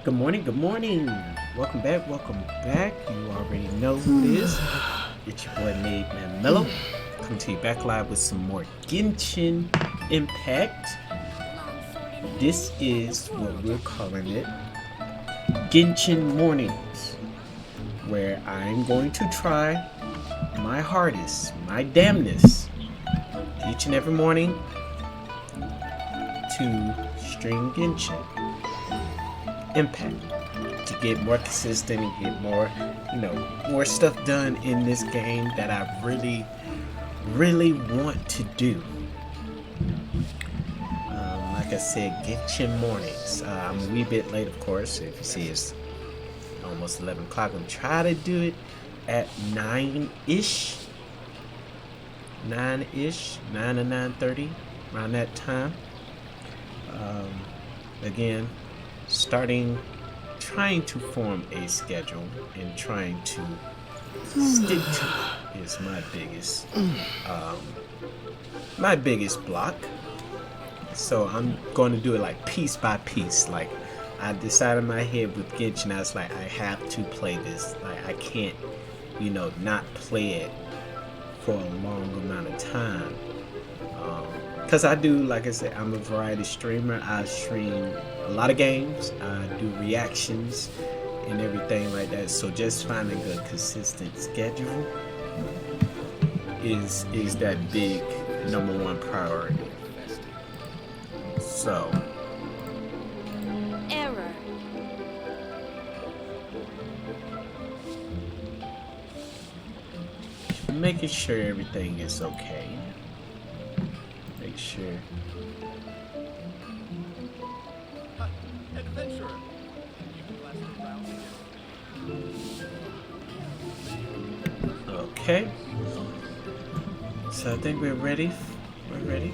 Good morning, good morning. Welcome back, welcome back. You already know who it is. It's your boy MadeMenMelo. Coming to you back live with some more Genshin Impact. This is what we're calling it Genshin Mornings, where I'm going to try my hardest, my damnness, each and every morning to stream Genshin Impact to get more consistent and get more, more stuff done in this game that I really want to do. Like I said, Genshin mornings. I'm a wee bit late, of course. If you see, it's almost 11 o'clock. I'm trying to do it at 9-ish. 9-ish, 9 to 9:30, around that time. Again, trying to form a schedule and trying to stick to it is my biggest block. So I'm going to do it like piece by piece. Like I decided in my head with Genshin, I was like, I have to play this. Like I can't, not play it for a long amount of time. Because I do, like I said, I'm a variety streamer. I stream a lot of games. I do reactions and everything like that. So just finding a consistent schedule is that big #1 priority. So error. making sure everything is okay. Make sure. Okay. So I think we're ready. We're ready.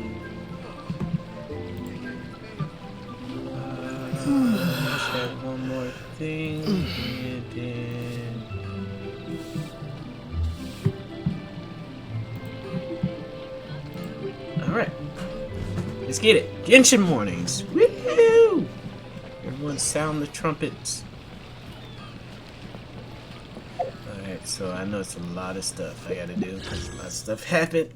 Let's have one more thing, and then. All right. Let's get it. Genshin mornings. Woohoo! Everyone sound the trumpets. Alright, so I know it's a lot of stuff I gotta do because a lot of stuff happened.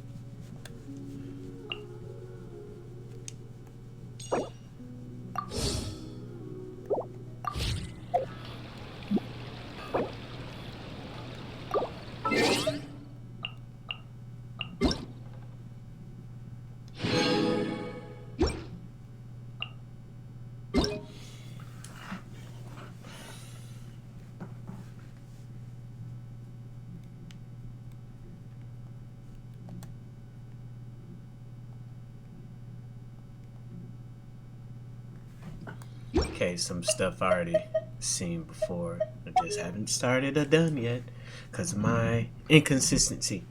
Okay, some stuff I already seen before. I just haven't started or done yet because of my inconsistency.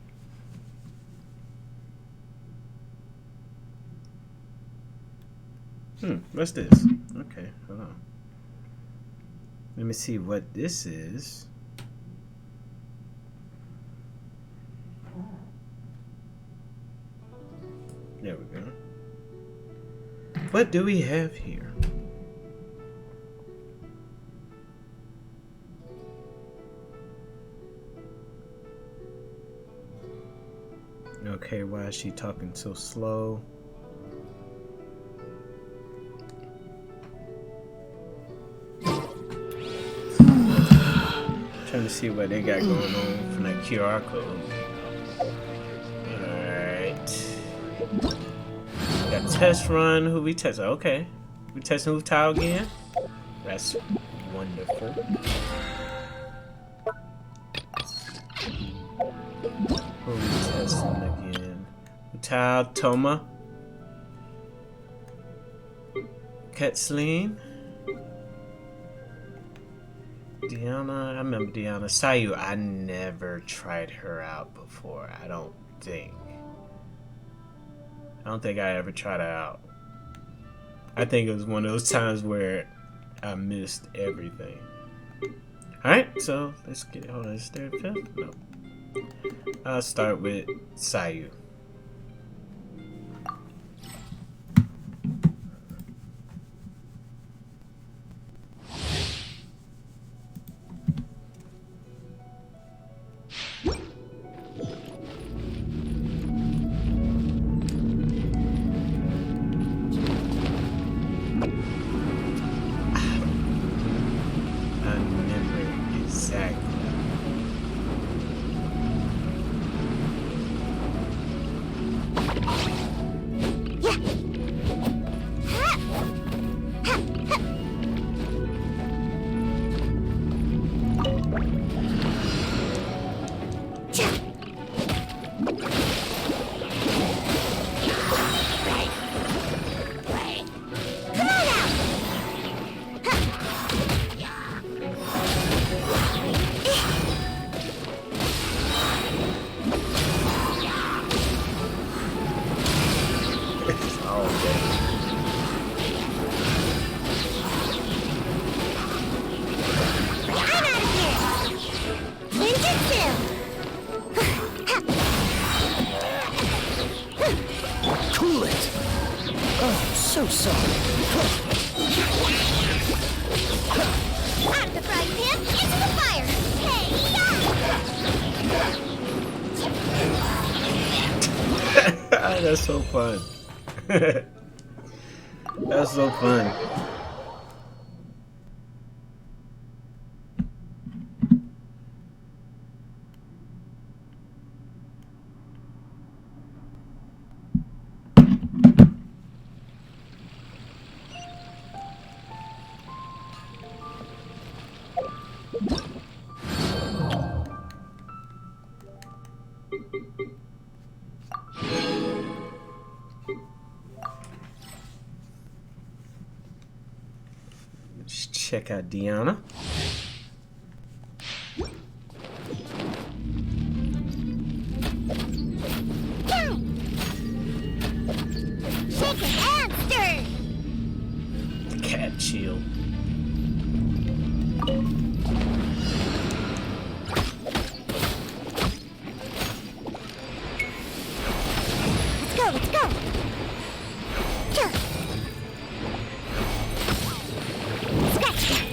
What's this? Okay, hold on. Let me see what this is. There we go. What do we have here? Okay, why is she talking so slow? Trying to see what they got going on from that QR code. Alright. Got test run. Who we test? Okay. We testing Hu Tao again? That's wonderful. Who we testing again? Hu Tao, Toma. Kathleen. Diana, I remember Diana. Sayu, I never tried her out before. I don't think I ever tried her out. I think it was one of those times where I missed everything. Alright, so let's get, hold on, is there a fifth? No. I'll start with Sayu. so sorry. Out of the frying pan, into the fire! Hey, yeah! That's so fun. That's so fun. Let's check out Deanna. Shake it and stir! Cat chill. Let's go! Sure. Scratch that!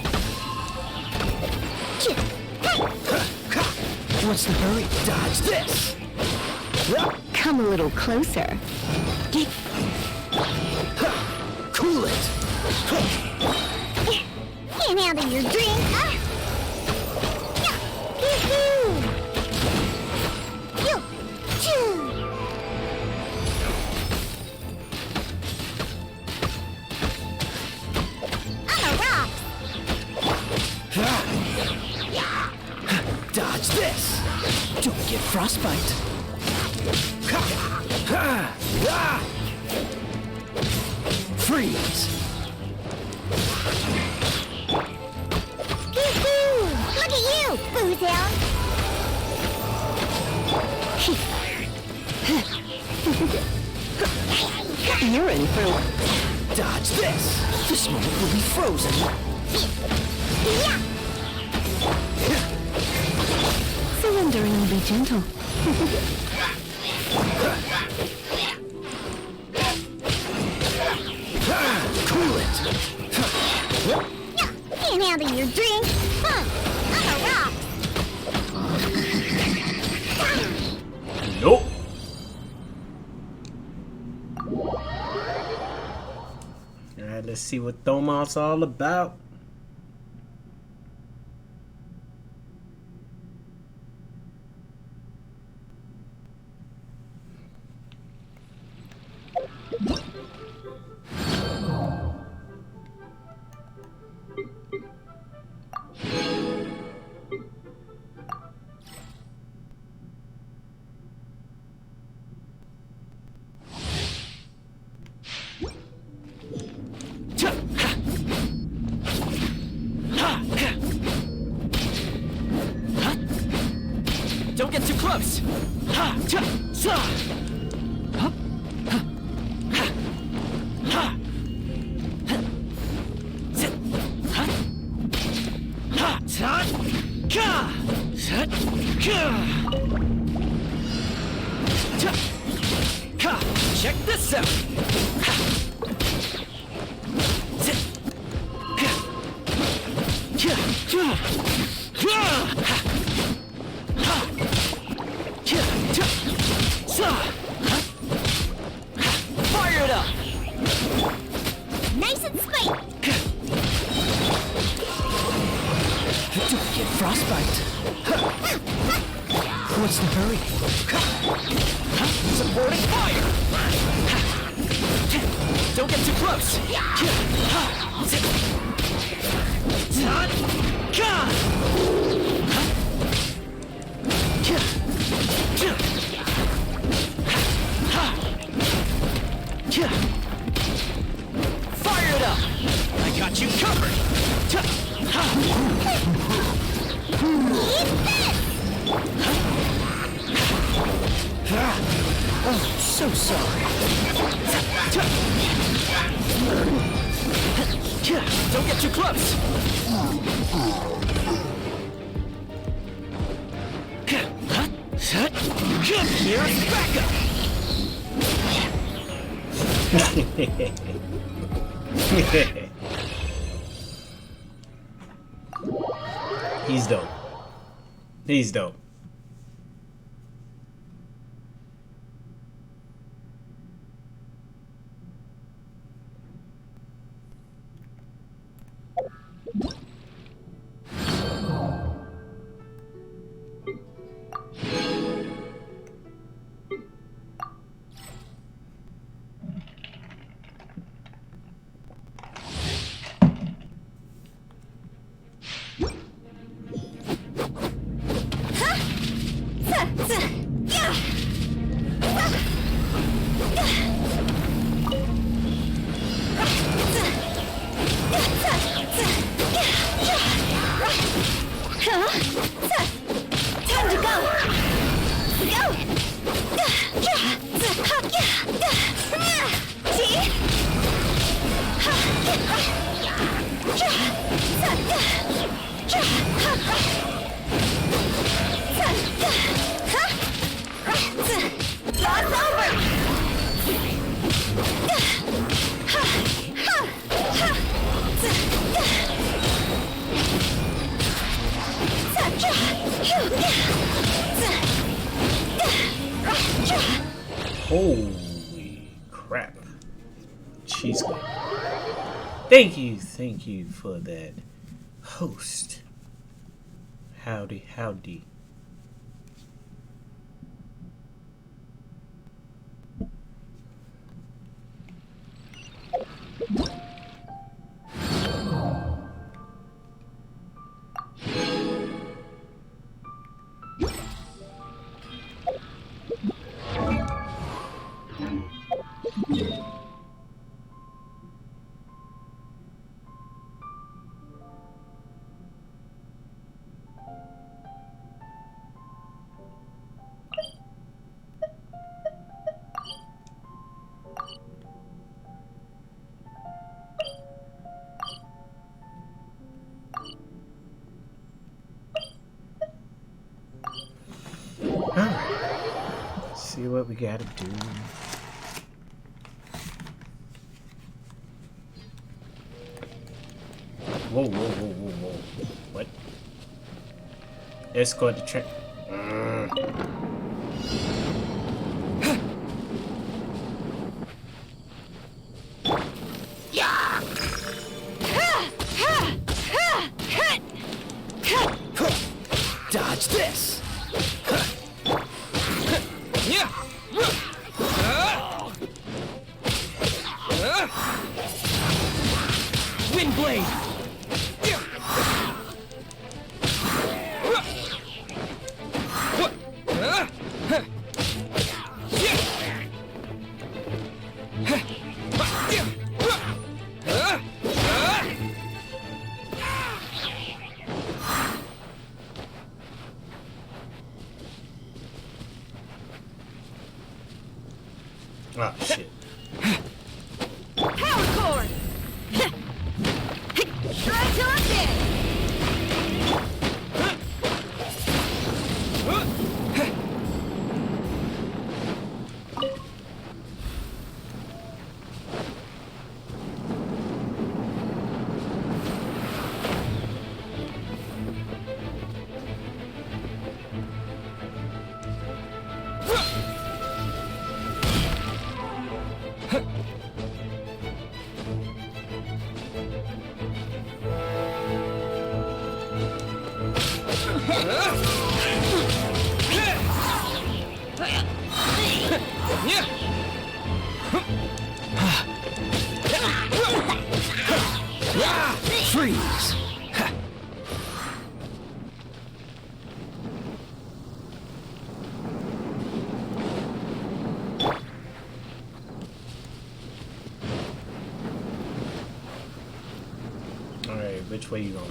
Sure. Hey! What's the hurry? Dodge this! Come a little closer. Get... Cool it! Can't handle your drink, huh? Yoo-hoo! Yoo-choo! I'm a rock! Dodge this! Don't get frostbite! Freeze! Yoo-hoo! Look at you, booze hound! You're in for... Dodge this! This moment will be frozen! Yeah! Surrender and be gentle. Cool it! Can't handle your drink, huh? I'm a rock! Nope. Alright, let's see what Thomas all about. Don't get too close! Check this out! Fire it up! Nice and sweet! Don't get frostbite! What's the hurry? Supporting fire! Don't get too close! Fire it up! I got you covered! Oh, so sorry. Don't get too close. Here's backup. He's dope. He's dope. Time to go! Go! See? Lost over! Holy crap. Cheesecake. Thank you for that, host. Howdy, howdy. See what we gotta do. Whoa, whoa, whoa, whoa, whoa. What? Escort the train. Dodge this! Wind blade! Oh shit. Power cord! Try till I'm dead! Freeze! Alright, which way you going?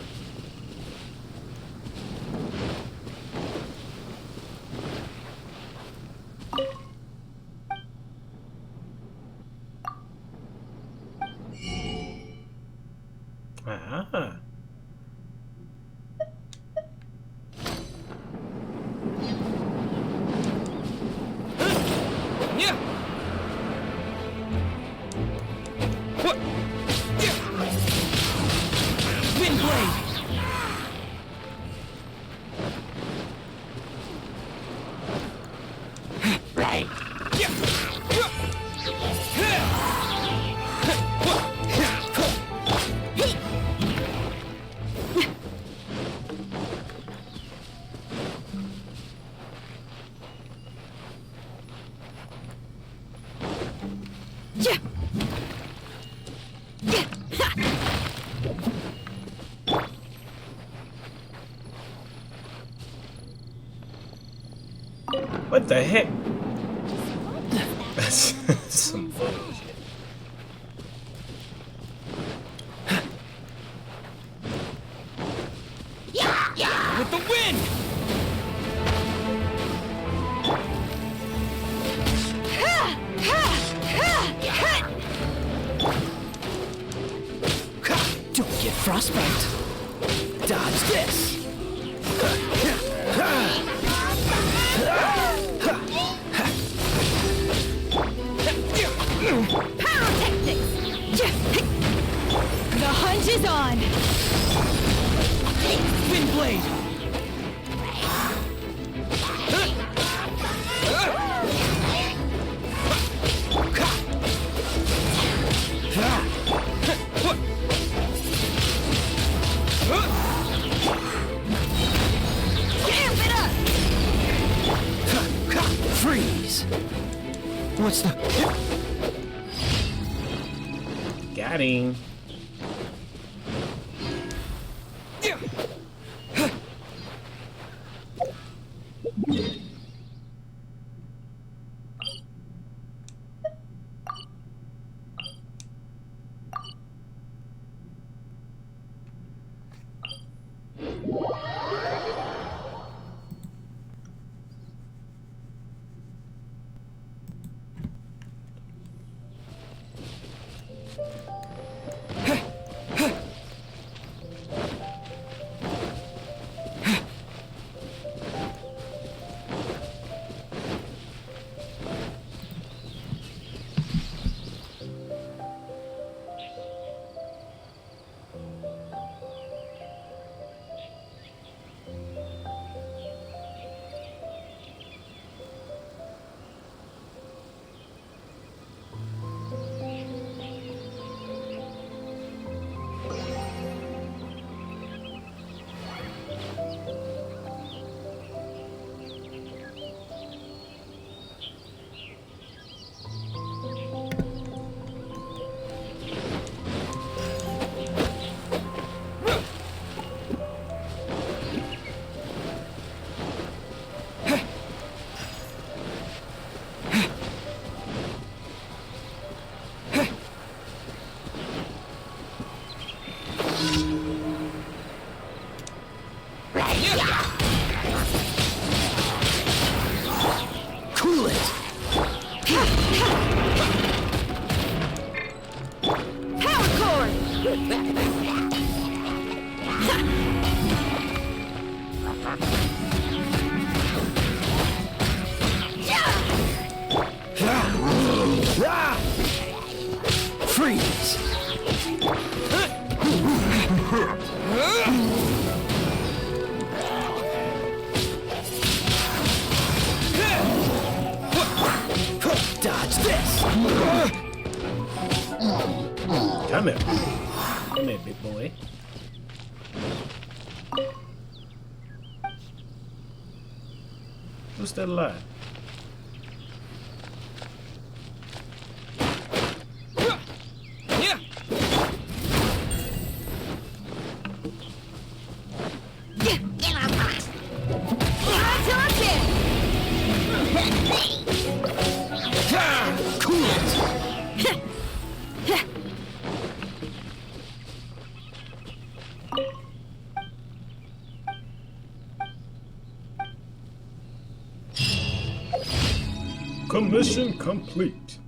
Ah. Yeah. What? What the heck? That's some bullshit. With the wind! Don't get frostbite. Dodge this. Pyrotechnics! The hunt is on! Wind blade. Amp it up! Freeze. What's the... Got him. Cool it. Power cord! Freeze. Dodge this. Come here. Come here, big boy. Who's still alive? Cool it. Commission complete.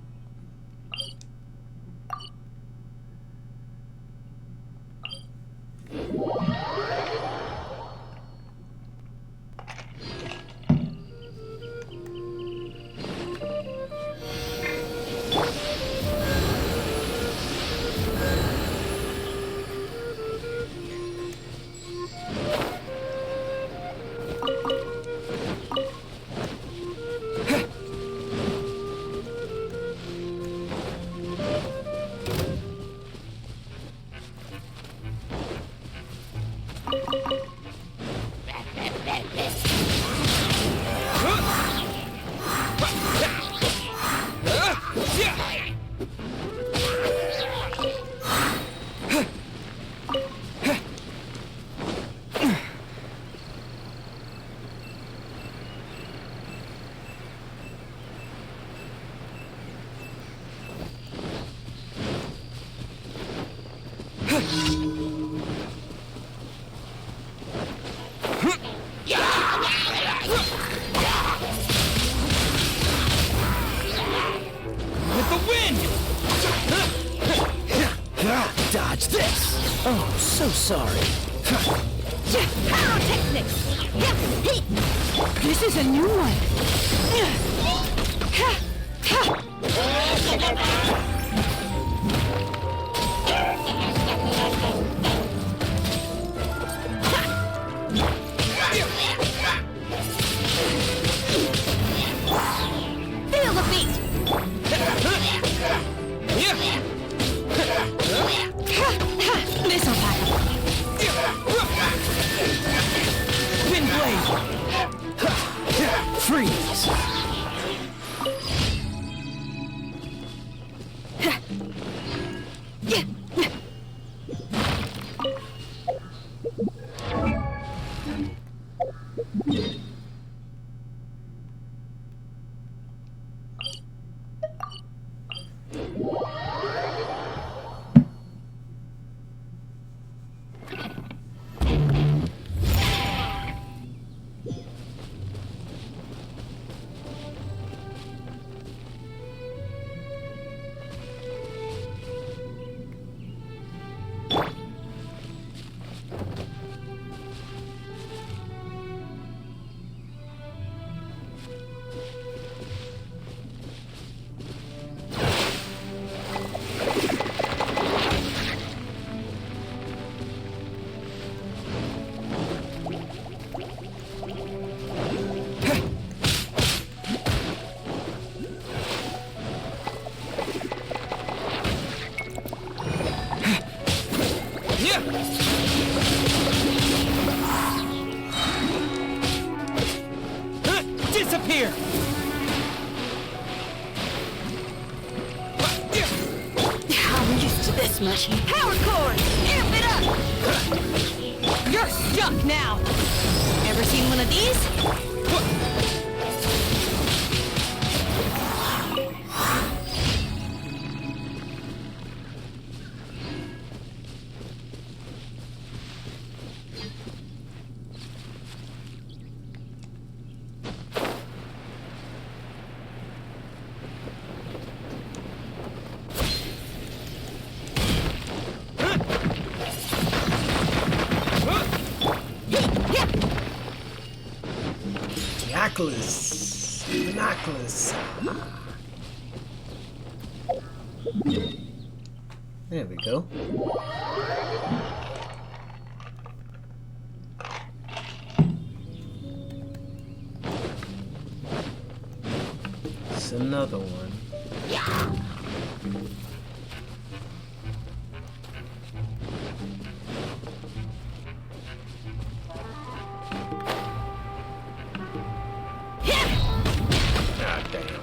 sorry. Pyrotechnics! This is a new one. Feel the beat! Missile backup. Wind blade. Freeze. Disappear! I'm used to this much. Power cord! Amp it up! You're stuck now. Ever seen one of these? Binoculars. There we go. It's another one. Ah, damn.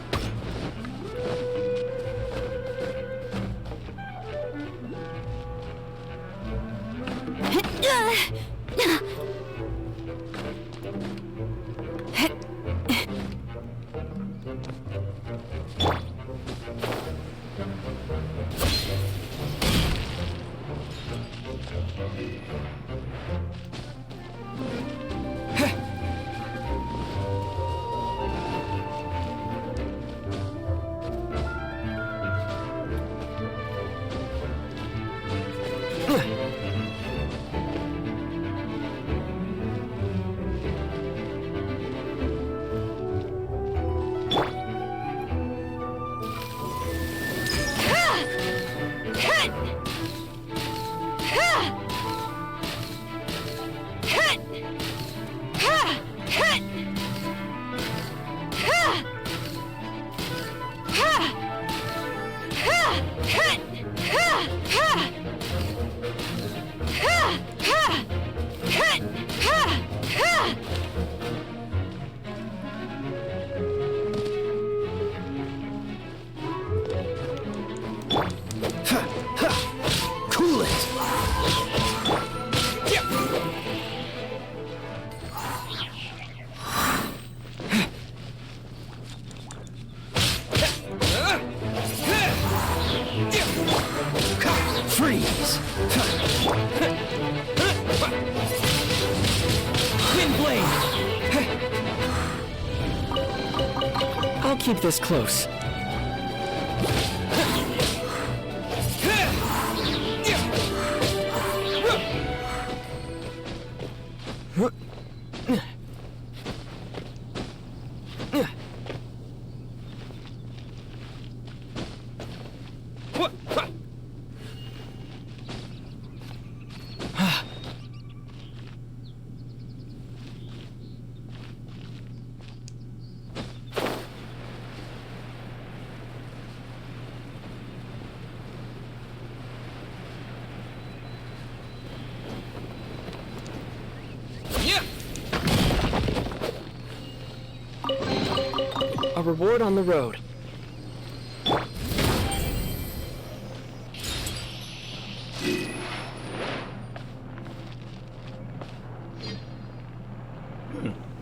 Cool it! Freeze! Wind blade! I'll keep this close. A reward on the road.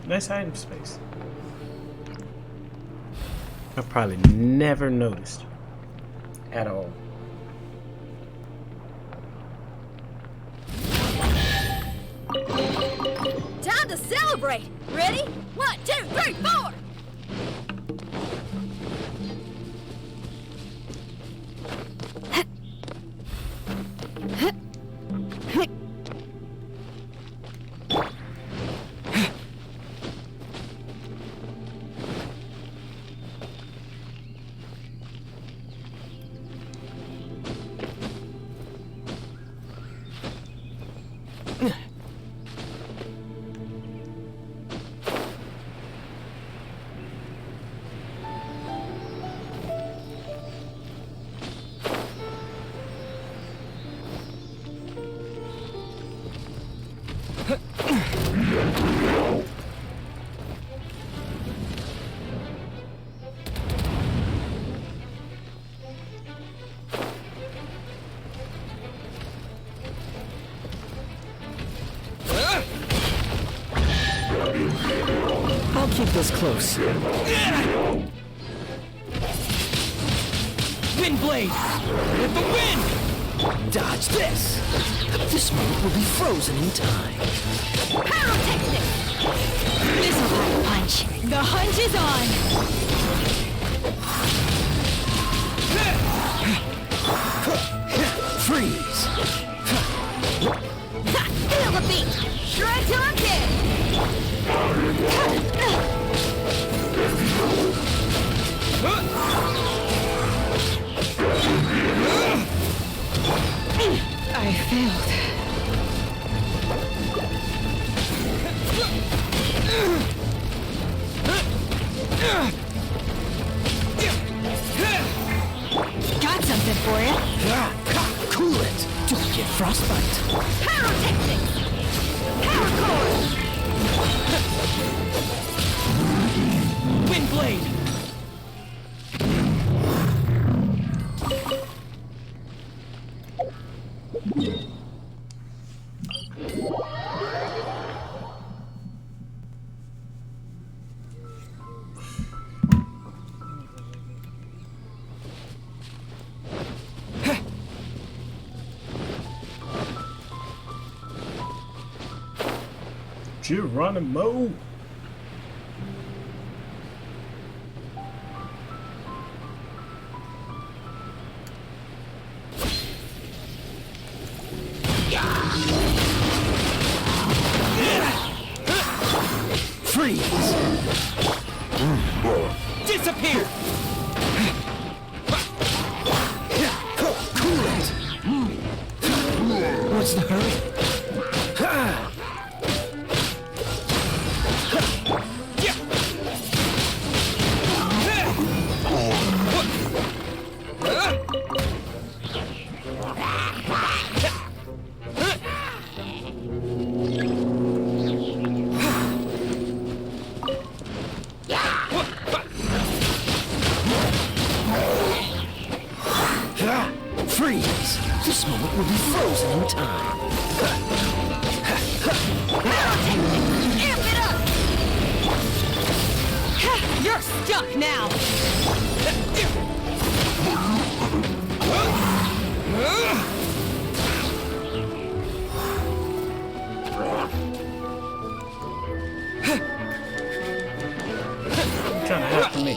Nice item space. I've probably never noticed at all. Time to celebrate! Ready? 1, 2, 3, 4! I'll keep this close. Wind blade! With the wind! Dodge this! This moment will be frozen in time. Pyrotechnic! Missile fire punch. The hunt is on. Freeze! Ha! Feel the beat! Shred till I'm dead! I failed. Got something for you. Cool it! Don't get frostbite. Pyrotechnic! Power core! Wind blade! Geronimo. Freeze! Disappear! Cool it! What's the hurry? Freeze! This moment will be frozen in time. Amp it up! You're stuck now. You're trying to help me.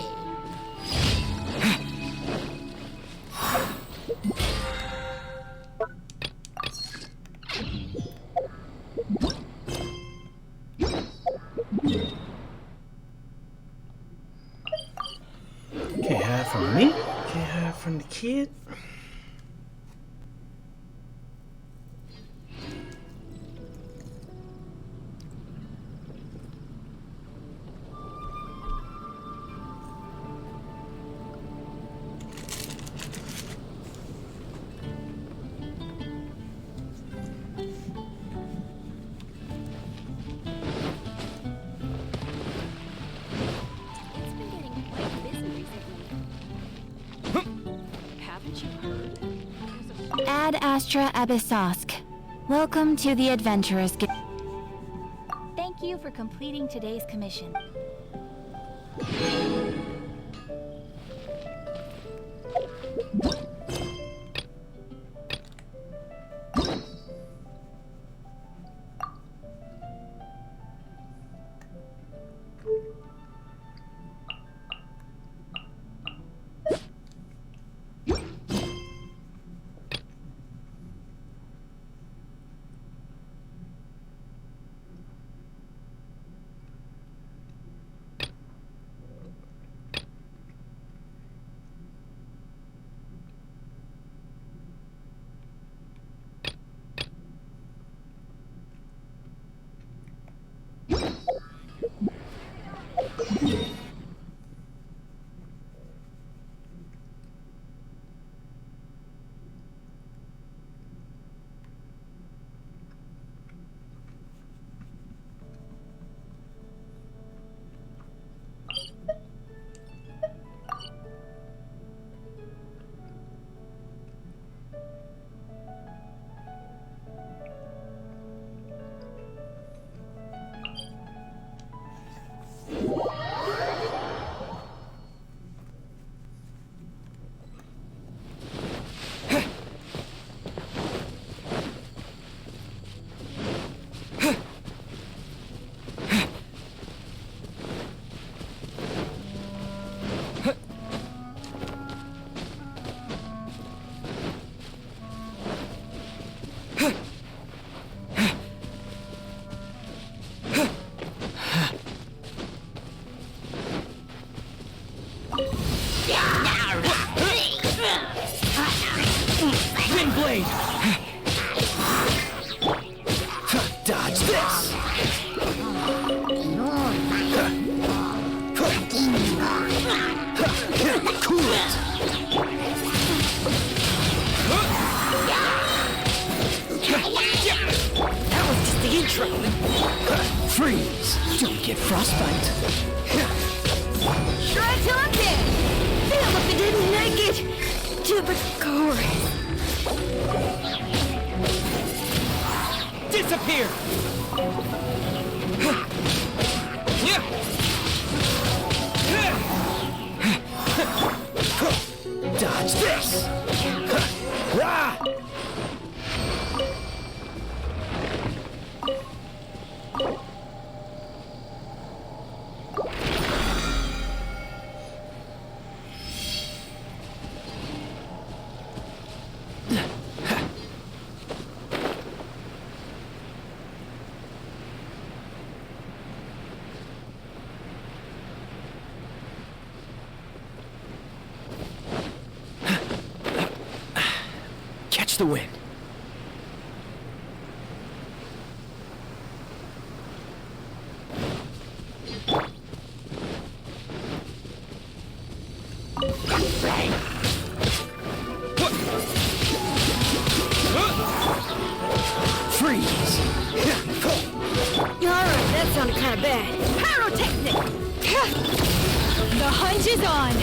kid. It's been getting quite busy recently. Haven't you heard? Ad Astra Abyssosk. Welcome to the Adventurers Guild. Thank you for completing today's commission. Wind blade! Dodge this! Cool it! That was just the intro. Freeze! Don't get frostbite. Try till I'm dead. Feel the begin naked to the core. Disappear! Dodge this! Rah! Catch the wind. Freeze! Alright, that sounded kinda bad. Pyrotechnic! The hunt is on!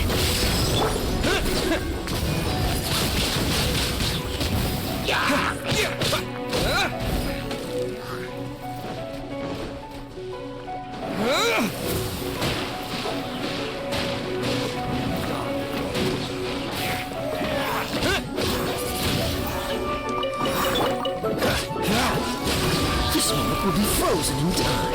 This moment will be frozen in time.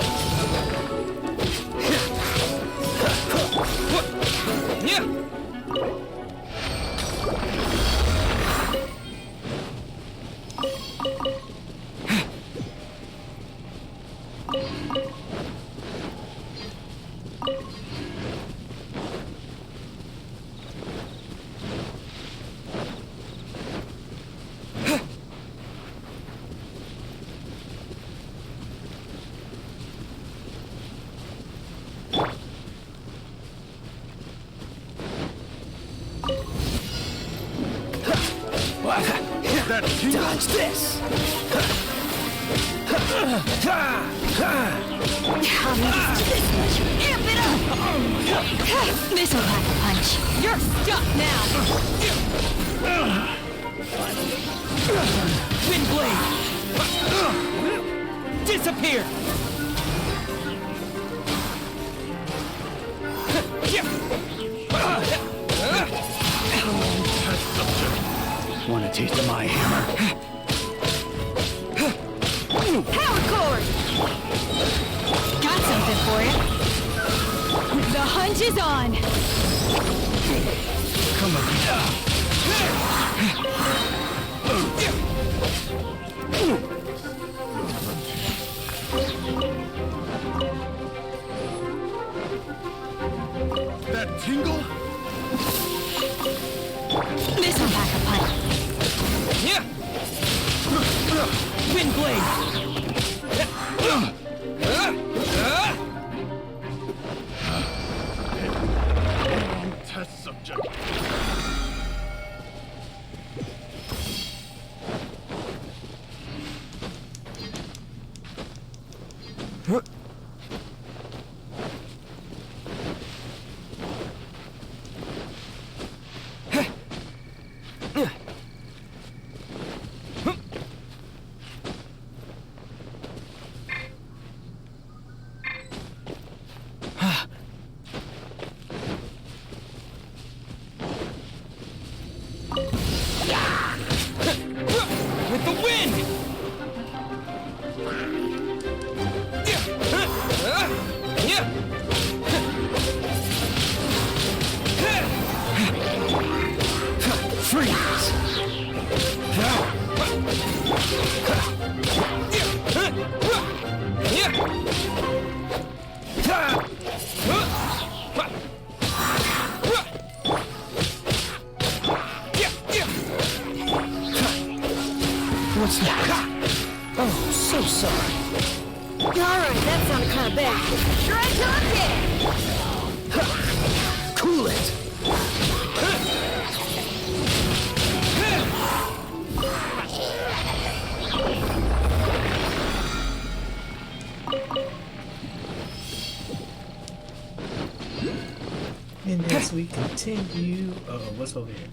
Dodge this! I'm used to this much. Amp it up! This'll pack a punch. You're stuck now! Wind blade! Disappear! Want a taste of my hammer? Power cord! Got something for you. The hunt is on! Come on. That tingle? This'll pack a punch. Yeah! Wind blade! Test subject. With the wind! Freeze! What's that? Oh, so sorry. Alright, that sounded kinda bad. Try till I'm dead! Cool it! And as we continue, what's over here?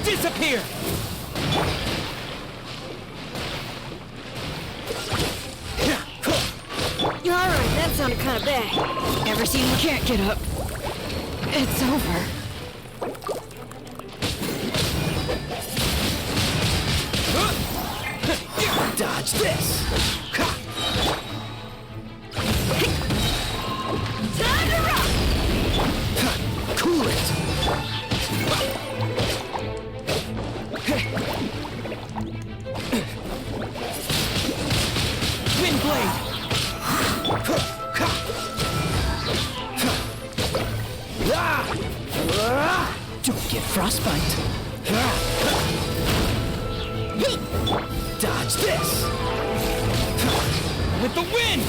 Disappear! Alright, that sounded kinda bad. Ever seen you can't get up? It's over. Dodge this! Time to rock! Cool it! Wind blade! Don't get frostbite! Dodge this! With the wind!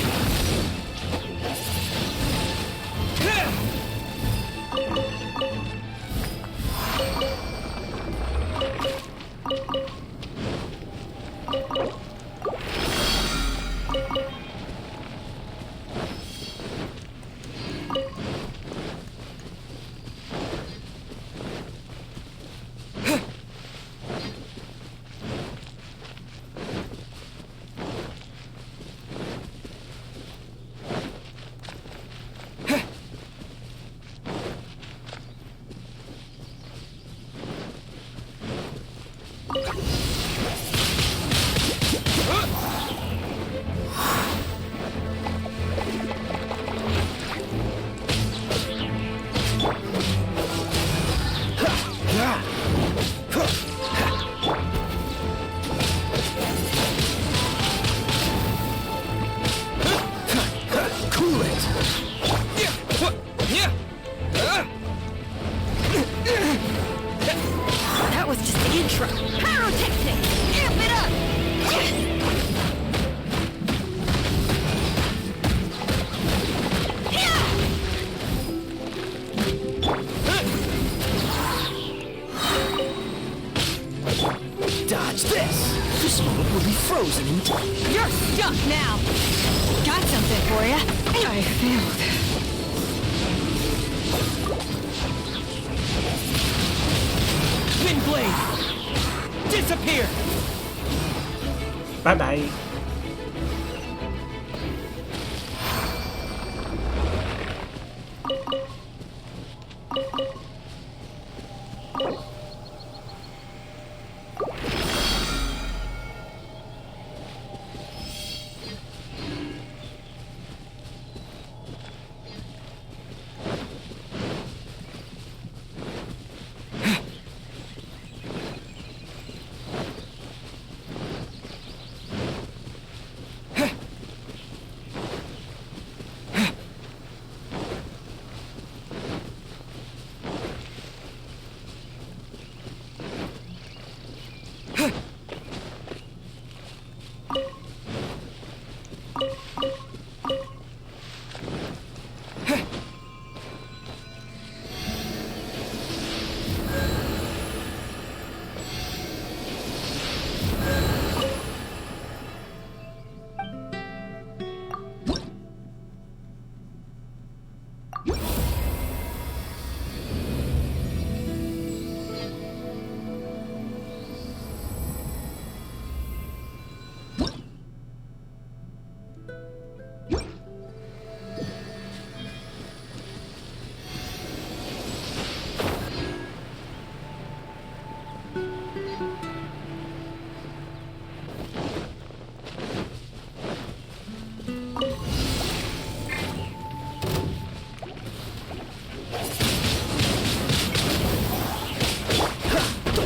frozen in time. You're stuck now. Got something for you. I failed. Wind blade! Disappear! Bye bye.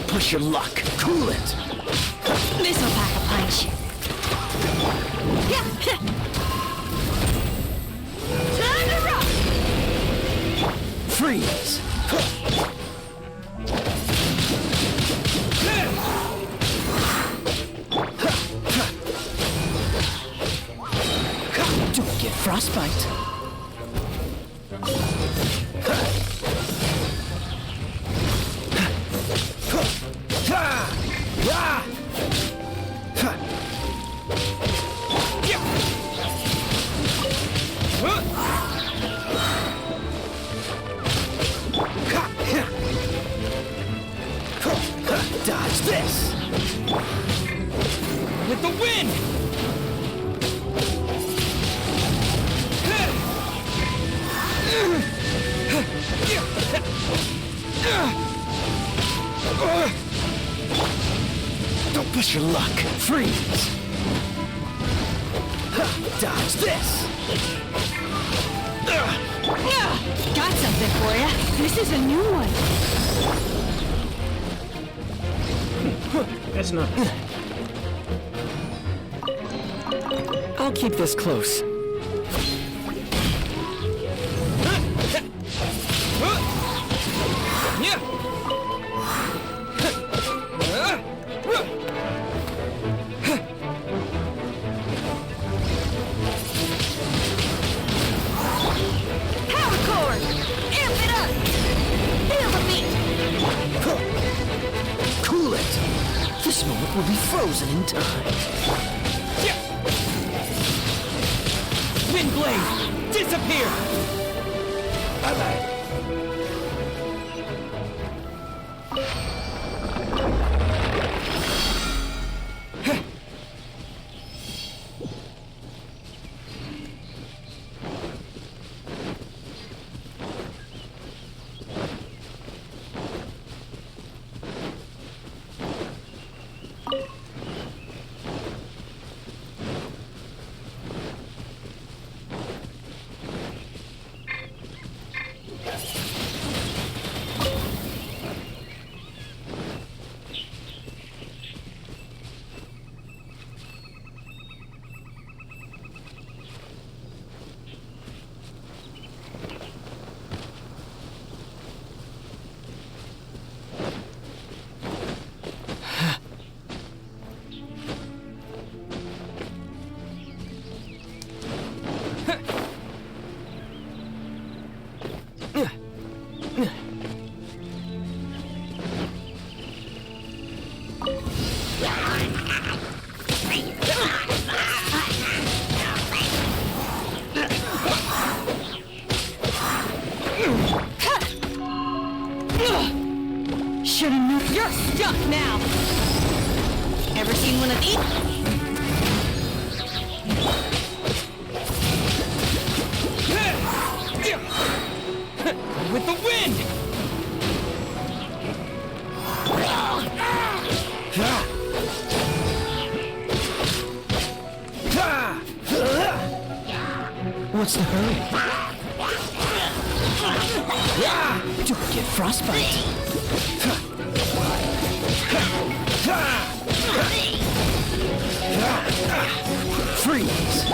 Push your luck. Cool it. This'll pack a punch. Yeah. Time to rock. Freeze. Don't get frostbite. Dodge this! With the wind! Don't push your luck. Freeze. Dodge this. Got something for you. This is a new one. That's not. I'll keep this close. Power cord. Amp it up. Feel the beat. Cool it. This moment will be frozen in time. Wind blade! Disappear! Bye-bye. Should've known. You're stuck now. Ever seen one of these? With the wind! What's the hurry? Don't get frostbite. Freeze!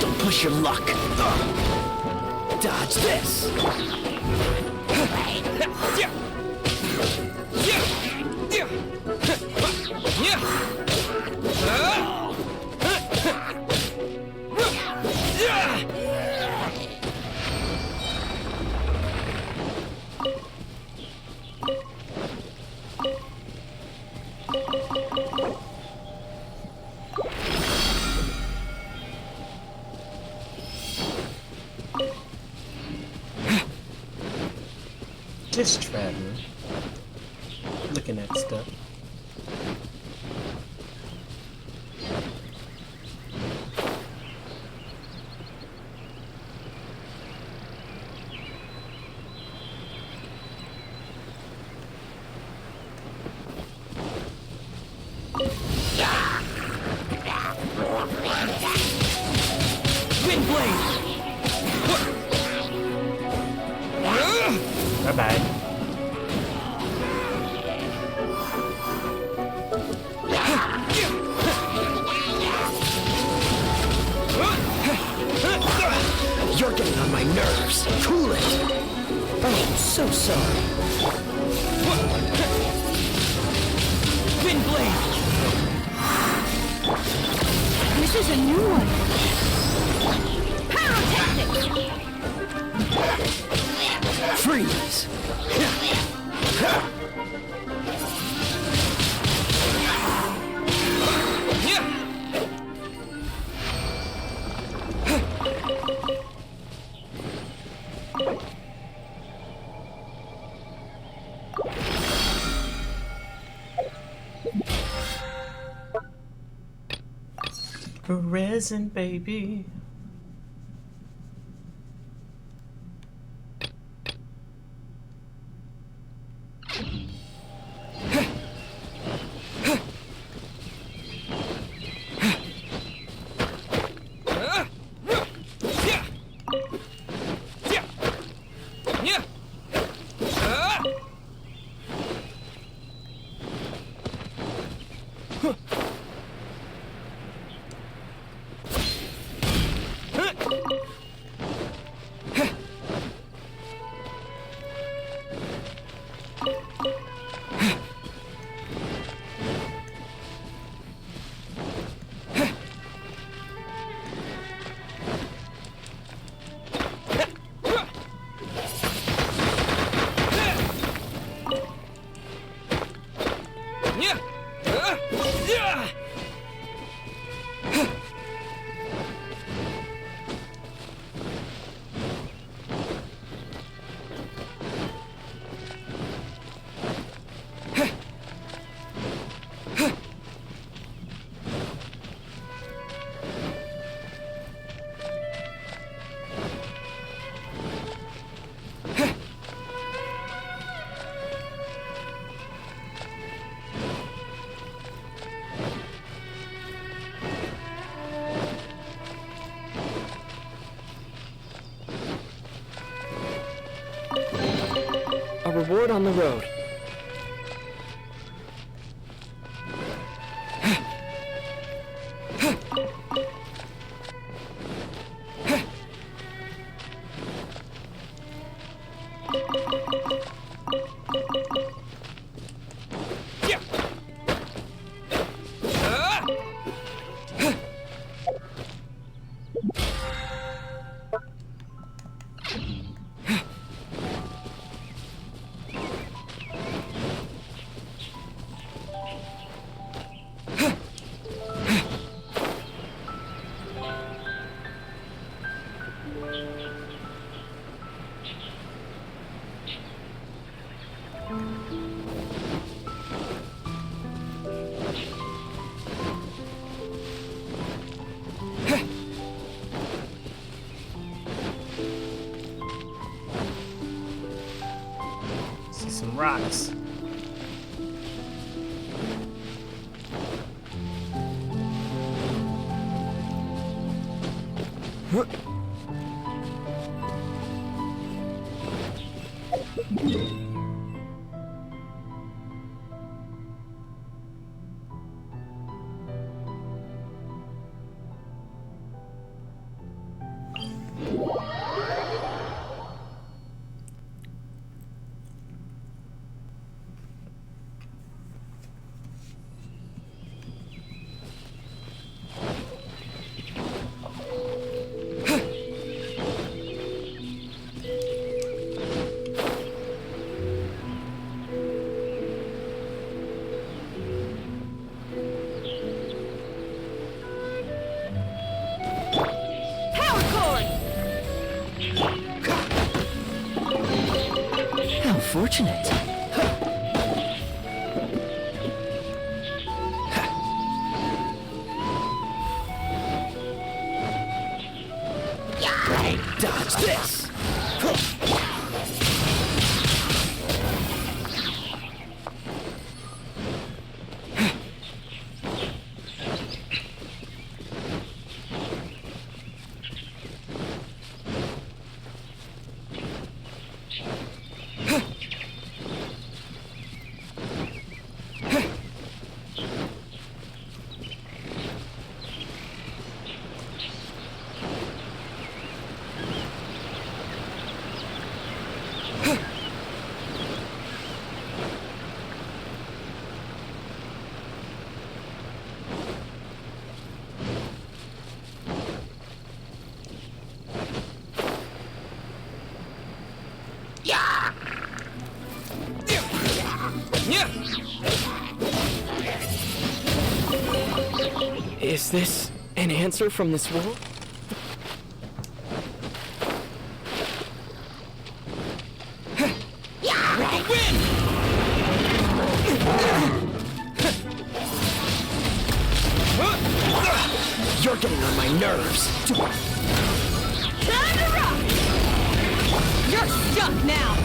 Don't push your luck. Dodge this. Just traveling, looking at stuff. Wind blade! Bye bye. You're getting on my nerves. Cool it. Oh, so sorry. Wind blade! This is a new one. Pyrotechnic! Freeze! Resin, baby. A reward on the road. rocks. How fortunate. Dodge this. Is this an answer from this world? You're getting on my nerves. Time to rock! You're stuck now!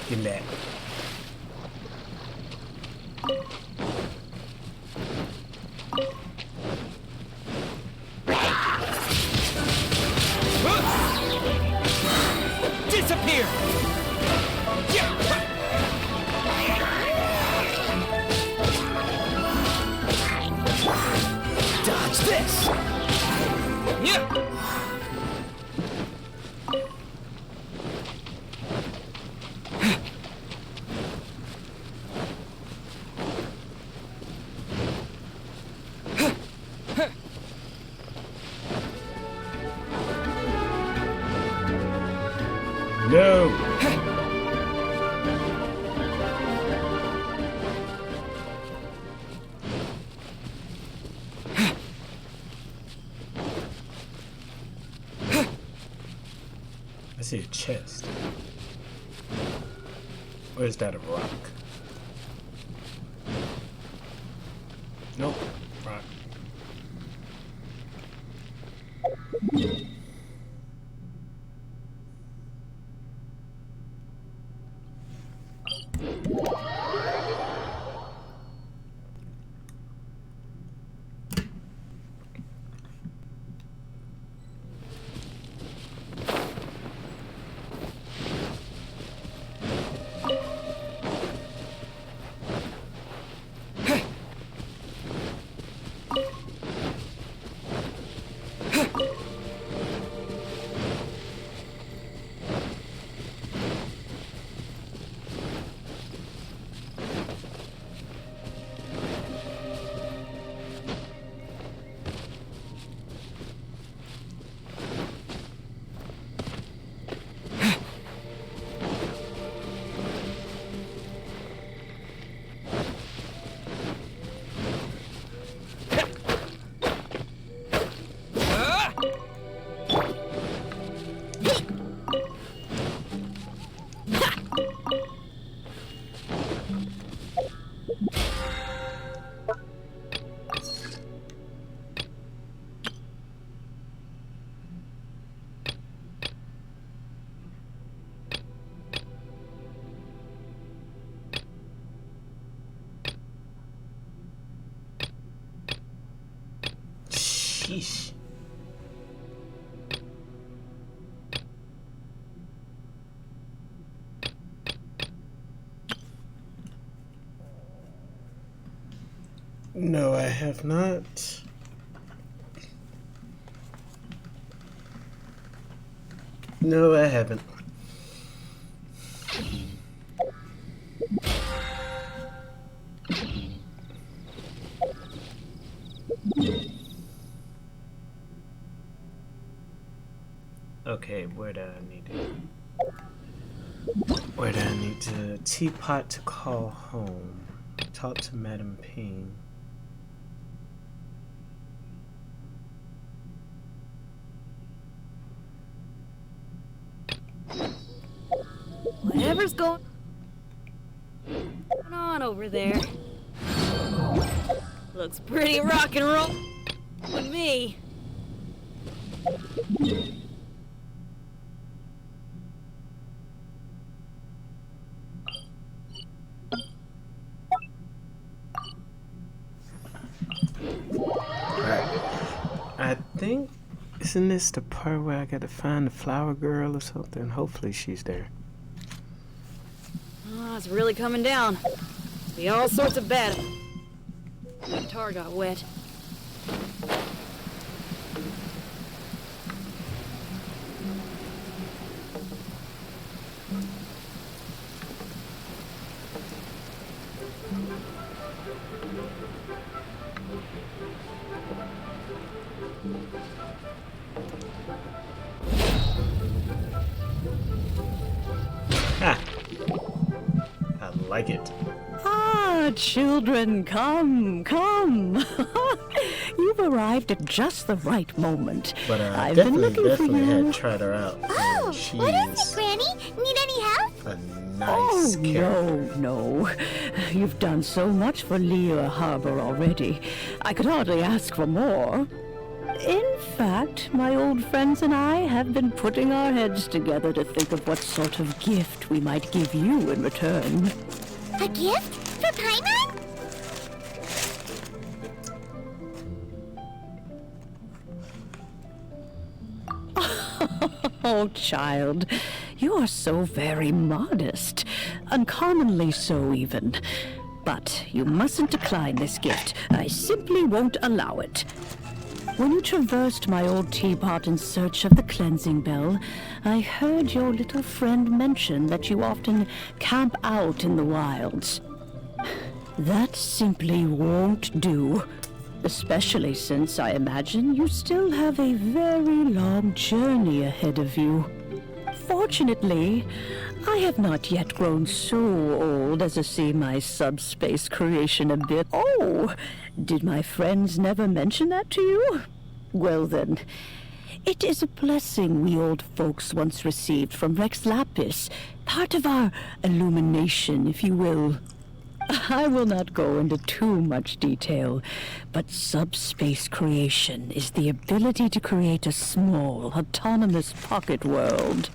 Give me that. Disappear! Dodge this. No. I see a chest. Or is that a rock? Nope. Rock. Sheesh. No, I have not. No, I haven't. Okay, where do I need to? Where do I need to? Teapot to call home. Talk to Madam Ping. Whatever's going on over there. Looks pretty rock and roll to me. I think, isn't this the part where I got to find the flower girl or something? Hopefully she's there. Oh, it's really coming down. Be all sorts of bad. My tar got wet. Ha! I like it. Ah, children, come, come. You've arrived at just the right moment. But I've been looking for you. had tried her out. Oh, She what is is it, Granny? Need any help? a nice character. No. You've done so much for Lea Harbor already. I could hardly ask for more. In fact, my old friends and I have been putting our heads together to think of what sort of gift we might give you in return. A gift? For Paimon? Oh, child, you are so very modest. Uncommonly so, even. But you mustn't decline this gift. I simply won't allow it. When you traversed my old teapot in search of the cleansing bell, I heard your little friend mention that you often camp out in the wilds. That simply won't do. Especially since I imagine you still have a very long journey ahead of you. Fortunately, I have not yet grown so old as to see my subspace creation a bit. Oh, did my friends never mention that to you? Well then, it is a blessing we old folks once received from Rex Lapis, part of our illumination, if you will. I will not go into too much detail, but subspace creation is the ability to create a small, autonomous pocket world.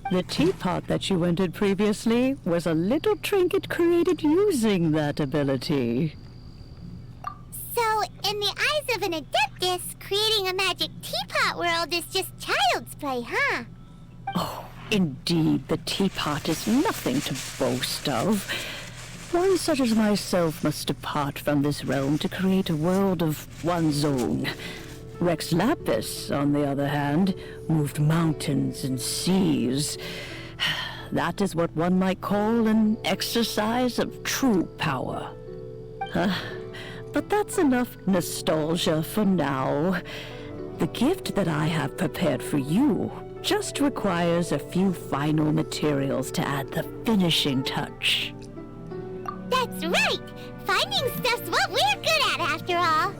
The teapot that you entered previously was a little trinket created using that ability. So, in the eyes of an adeptus, creating a magic teapot world is just child's play, huh? Oh, indeed, the teapot is nothing to boast of. One such as myself must depart from this realm to create a world of one's own. Rex Lapis, on the other hand, moved mountains and seas. That is what one might call an exercise of true power. But that's enough nostalgia for now. The gift that I have prepared for you just requires a few final materials to add the finishing touch. That's right! Finding stuff's what we're good at, after all.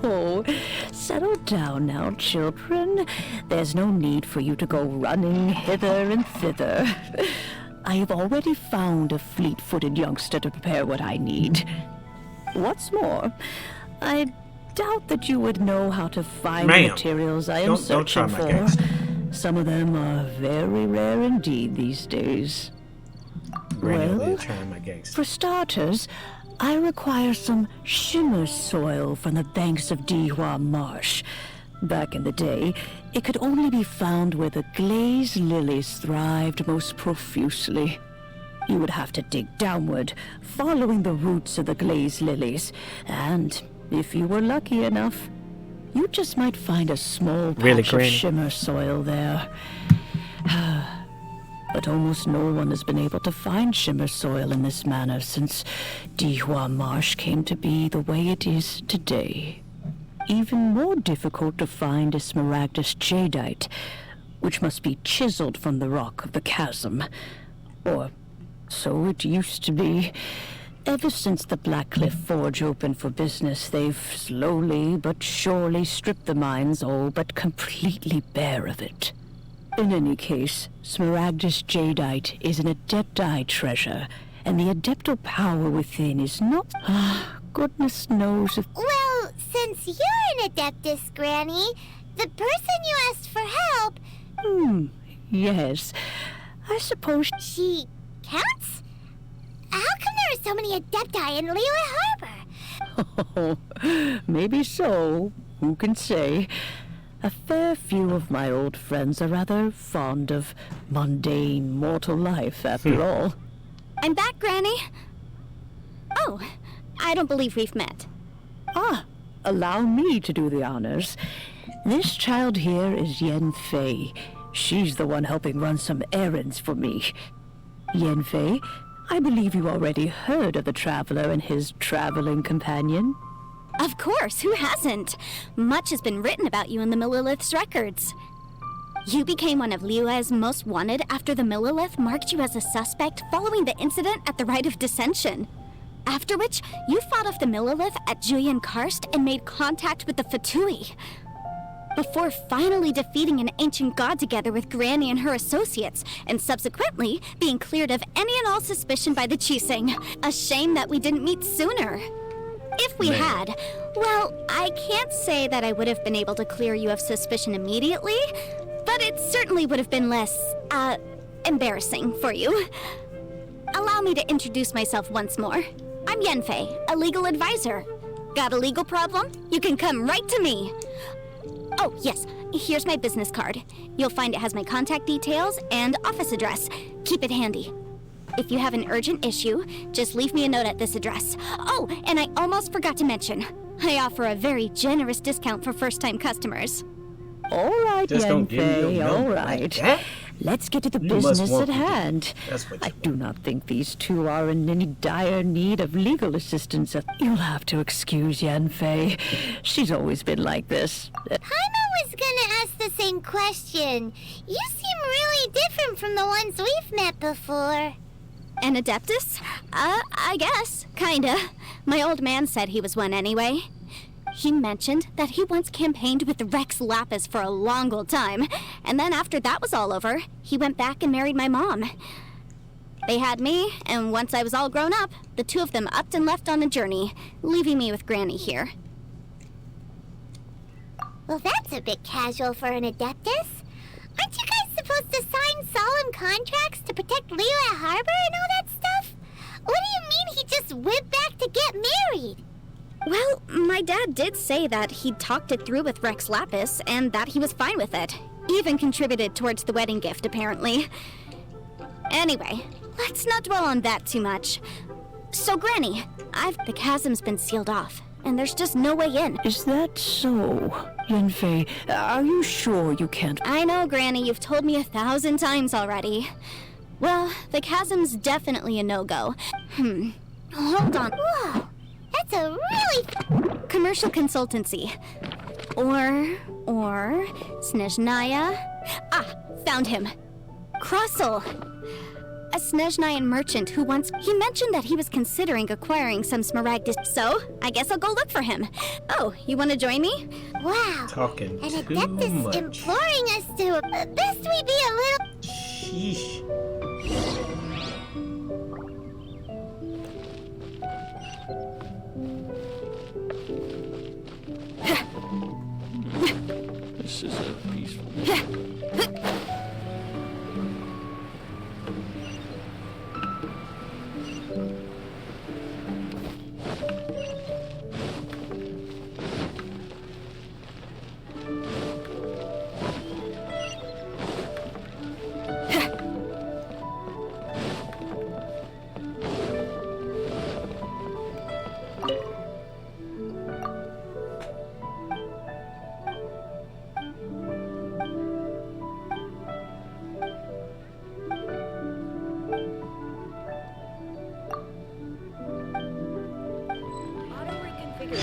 Oh, settle down now, children. There's no need for you to go running hither and thither. I have already found a fleet-footed youngster to prepare what I need. What's more, I doubt that you would know how to find the materials I am searching for. Some of them are very rare indeed these days. Well, for starters, I require some shimmer soil from the banks of Dihua Marsh. Back in the day, it could only be found where the glazed lilies thrived most profusely. You would have to dig downward, following the roots of the glazed lilies, and if you were lucky enough, you just might find a small Really, patch of Granny? shimmer soil there. But almost no one has been able to find shimmer soil in this manner since Dihua Marsh came to be the way it is today. Even more difficult to find is smaragdus jadeite, which must be chiseled from the rock of the chasm. Or so it used to be. Ever since the Blackcliff Forge opened for business, they've slowly but surely stripped the mines all but completely bare of it. In any case, smaragdus jadeite is an adepti treasure, and the adeptal power within is not... goodness knows if... Well, since you're an Adeptus, Granny, the person you asked for help, Yes. I suppose... she counts? How come there are so many Adepti in Liyue Harbor? Maybe so. Who can say? A fair few of my old friends are rather fond of mundane mortal life, after all. I'm back, Granny. Oh, I don't believe we've met. Allow me to do the honors. This child here is Yen Fei. She's the one helping run some errands for me. Yen Fei, I believe you already heard of the traveler and his traveling companion. Of course, who hasn't? Much has been written about you in the Millilith's records. You became one of Liyue's most wanted after the Millilith marked you as a suspect following the incident at the Rite of Dissension. After which, you fought off the Millilith at Julian Karst and made contact with the Fatui. Before finally defeating an ancient god together with Granny and her associates, and subsequently being cleared of any and all suspicion by the Chiseng. A shame that we didn't meet sooner. If we had, well, I can't say that I would have been able to clear you of suspicion immediately, but it certainly would have been less, embarrassing for you. Allow me to introduce myself once more. I'm Yenfei, a legal advisor. Got a legal problem? You can come right to me. Oh, yes, here's my business card. You'll find it has my contact details and office address. Keep it handy. If you have an urgent issue, just leave me a note at this address. Oh, and I almost forgot to mention, I offer a very generous discount for first-time customers. All right, Just don't give me Yenfei, your all number right. like that. Let's get to the You must business want at me to- hand. That's what I you do not think these two are in any dire need of legal assistance. You'll have to excuse Yenfei. She's always been like this. Paimon was gonna ask the same question. You seem really different from the ones we've met before. An Adeptus? I guess. Kinda. My old man said he was one anyway. He mentioned that he once campaigned with Rex Lapis for a long old time, and then after that was all over, he went back and married my mom. They had me, and once I was all grown up, the two of them upped and left on a journey, leaving me with Granny here. Well, that's a bit casual for an Adeptus. Aren't you guys supposed to sign solemn contracts to protect Liyue Harbor and all that stuff? What do you mean he just went back to get married? Well, my dad did say that he'd talked it through with Rex Lapis, and that he was fine with it. Even contributed towards the wedding gift, apparently. Anyway, let's not dwell on that too much. So, Granny, the chasm's been sealed off, and there's just no way in. Is that so? Yenfei, are you sure you can't... I know, Granny, you've told me 1,000 times already. Well, the chasm's definitely a no-go. Hold on. Whoa, that's a really... Commercial consultancy. Or... Snezhnaya? Found him. Crossel. A Snezhnayan merchant who he mentioned that he was considering acquiring some smaragdus, so I guess I'll go look for him. Oh, you want to join me? Wow. Talking An too Adeptus much. imploring us to... best we be a little... Sheesh. This is a peaceful...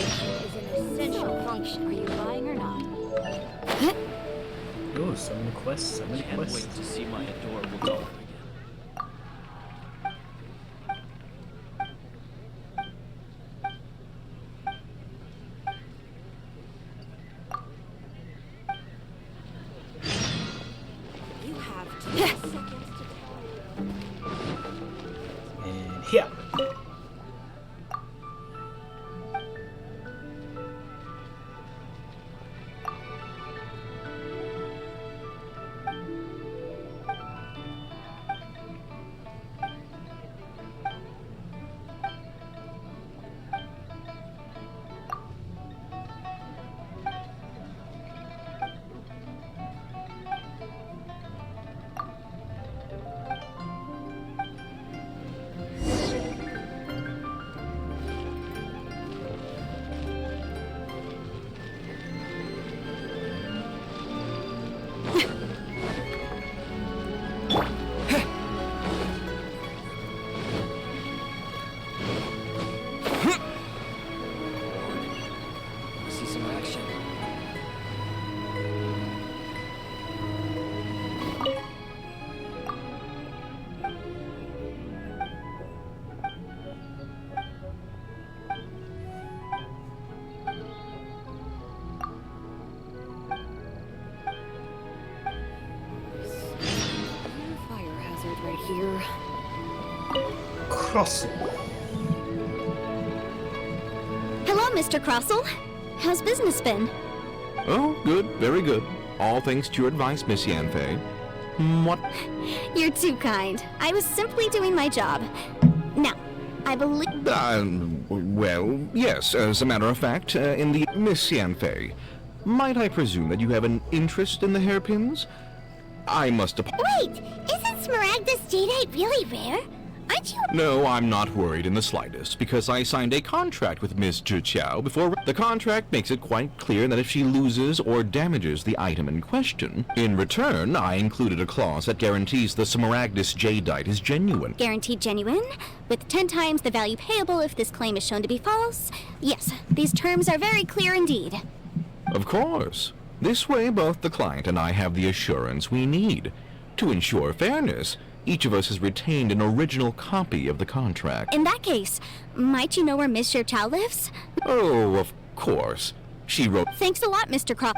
is an essential function. Are you buying or not? Oh, so many quests, so many Can't quests. wait to see my adorable dog again. You have 2 seconds to tell. And here. See some action. Fire hazard right here. Crossing. Hello, Mr. Crossell. How's business been? Oh, good, very good. All thanks to your advice, Miss Yanfei. What? You're too kind. I was simply doing my job. Now, I believe... Well, yes, as a matter of fact, in the Miss Yanfei, might I presume that you have an interest in the hairpins? I must Wait, isn't Smaragdus jadeite really rare? Aren't you? No, I'm not worried in the slightest, because I signed a contract with Miss Zhiqiao before. The contract makes it quite clear that if she loses or damages the item in question, in return, I included a clause that guarantees the Smaragdus jadeite is genuine. Guaranteed genuine, with 10 times the value payable if this claim is shown to be false. Yes, these terms are very clear indeed. Of course. This way, both the client and I have the assurance we need. To ensure fairness, each of us has retained an original copy of the contract. In that case, might you know where Miss Zhiqiao lives? Oh, of course. She wrote... Thanks a lot, Mr. Cross.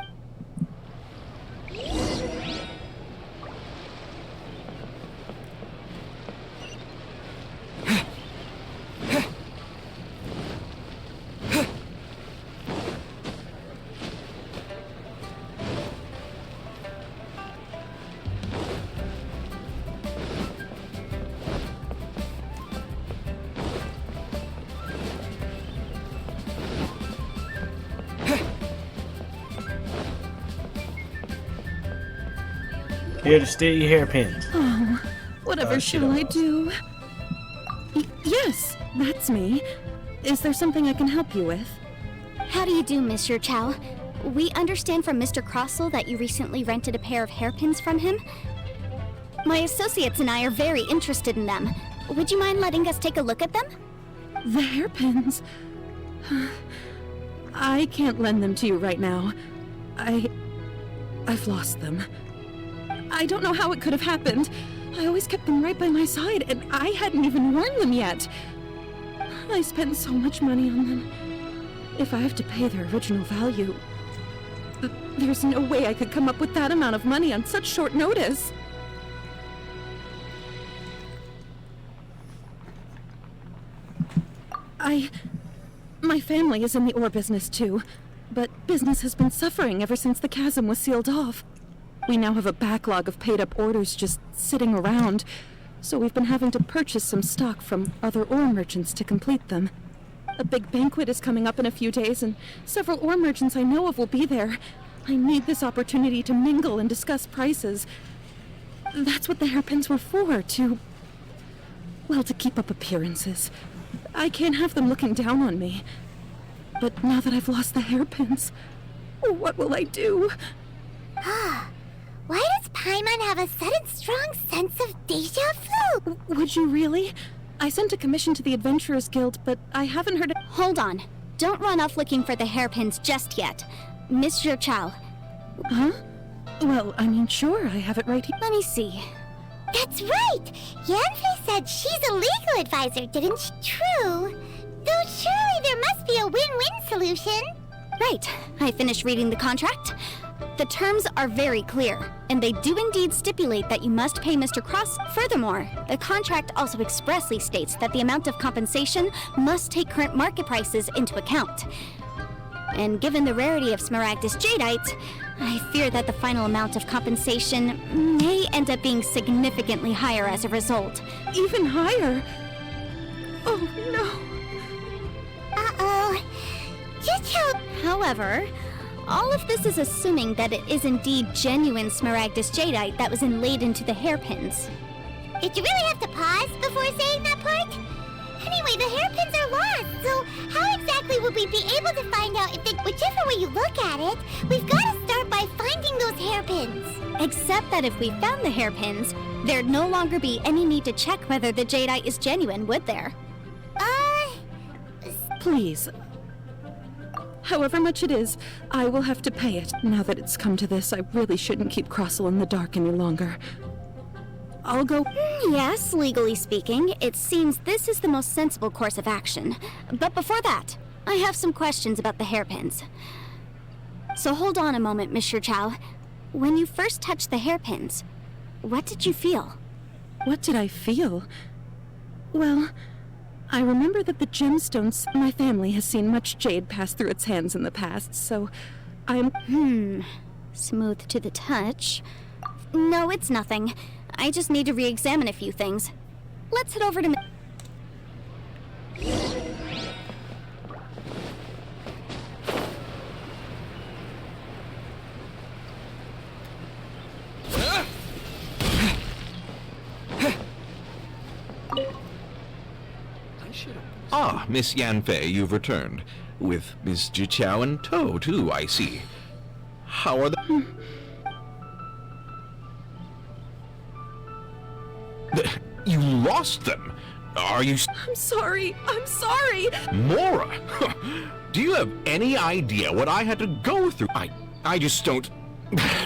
Here to steal your hairpins. Oh, whatever she shall I knows. do? Yes, that's me. Is there something I can help you with? How do you do, Miss Zhiqiao? We understand from Mr. Crossell that you recently rented a pair of hairpins from him. My associates and I are very interested in them. Would you mind letting us take a look at them? The hairpins. I can't lend them to you right now. I've lost them. I don't know how it could have happened. I always kept them right by my side, and I hadn't even worn them yet. I spent so much money on them. If I have to pay their original value, there's no way I could come up with that amount of money on such short notice. My family is in the ore business too, but business has been suffering ever since the chasm was sealed off. We now have a backlog of paid-up orders just sitting around, so we've been having to purchase some stock from other ore merchants to complete them. A big banquet is coming up in a few days, and several ore merchants I know of will be there. I need this opportunity to mingle and discuss prices. That's what the hairpins were for, to keep up appearances. I can't have them looking down on me. But now that I've lost the hairpins, what will I do? Why does Paimon have a sudden strong sense of deja vu? Would you really? I sent a commission to the Adventurers Guild, but I haven't heard... Hold on. don't run off looking for the hairpins just yet. Miss Zhu Chao. Huh? Well, I mean, sure, I have it right here. Let me see. That's right! Yanfei said she's a legal advisor, didn't she? True. Though surely there must be a win-win solution. Right. I finished reading the contract. The terms are very clear, and they do indeed stipulate that you must pay Mr. Cross. Furthermore, the contract also expressly states that the amount of compensation must take current market prices into account. And given the rarity of Smaragdus Jadeite, I fear that the final amount of compensation may end up being significantly higher as a result. Even higher? Oh, no. Uh-oh. Jucho... However, all of this is assuming that it is indeed genuine Smaragdus Jadeite that was inlaid into the hairpins. Did you really have to pause before saying that part? Anyway, the hairpins are lost, so how exactly would we be able to find out if whichever way you look at it, we've got to start by finding those hairpins. Except that if we found the hairpins, there'd no longer be any need to check whether the Jadeite is genuine, would there? Please. However much it is, I will have to pay it. Now that it's come to this, I really shouldn't keep Crossel in the dark any longer. I'll go... Yes, legally speaking, it seems this is the most sensible course of action. But before that, I have some questions about the hairpins. So hold on a moment, Mr. Chow. When you first touched the hairpins, what did you feel? What did I feel? Well, I remember that the gemstones... My family has seen much jade pass through its hands in the past, so I'm... Smooth to the touch. No, it's nothing. I just need to re-examine a few things. Let's head over to... Ah, Miss Yanfei, you've returned. With Miss Jiqiao in tow, too, I see. How are the... You lost them! Are you... I'm sorry! I'm sorry! Mora! Do you have any idea what I had to go through? I just don't...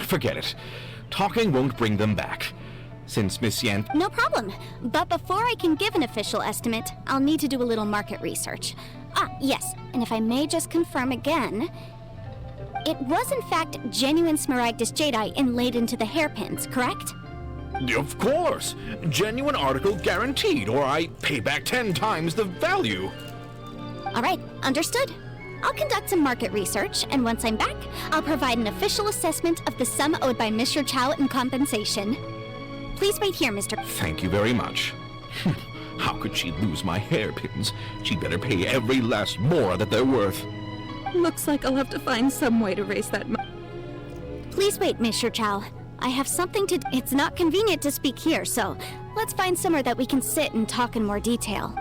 Forget it. Talking won't bring them back. Since Miss Yan... No problem. But before I can give an official estimate, I'll need to do a little market research. Ah, yes. And if I may just confirm again... It was in fact genuine Smaragdus Jadeite inlaid into the hairpins, correct? Of course! Genuine article guaranteed, or I pay back 10 times the value. Alright, understood. I'll conduct some market research, and once I'm back, I'll provide an official assessment of the sum owed by Mr. Chow in compensation. Please wait here, Mr. Thank you very much. How could she lose my hairpins? She'd better pay every last Mora that they're worth. Looks like I'll have to find some way to raise that money. Please wait, Mr. Chow. I have something to... It's not convenient to speak here, so let's find somewhere that we can sit and talk in more detail.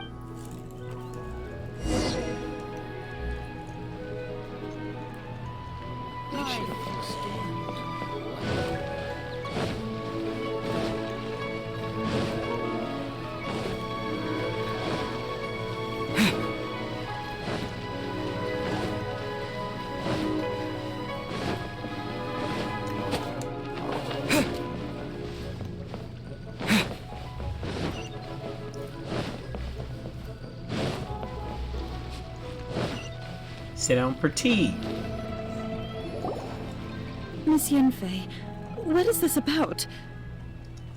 Sit down for tea. Miss Yanfei, what is this about?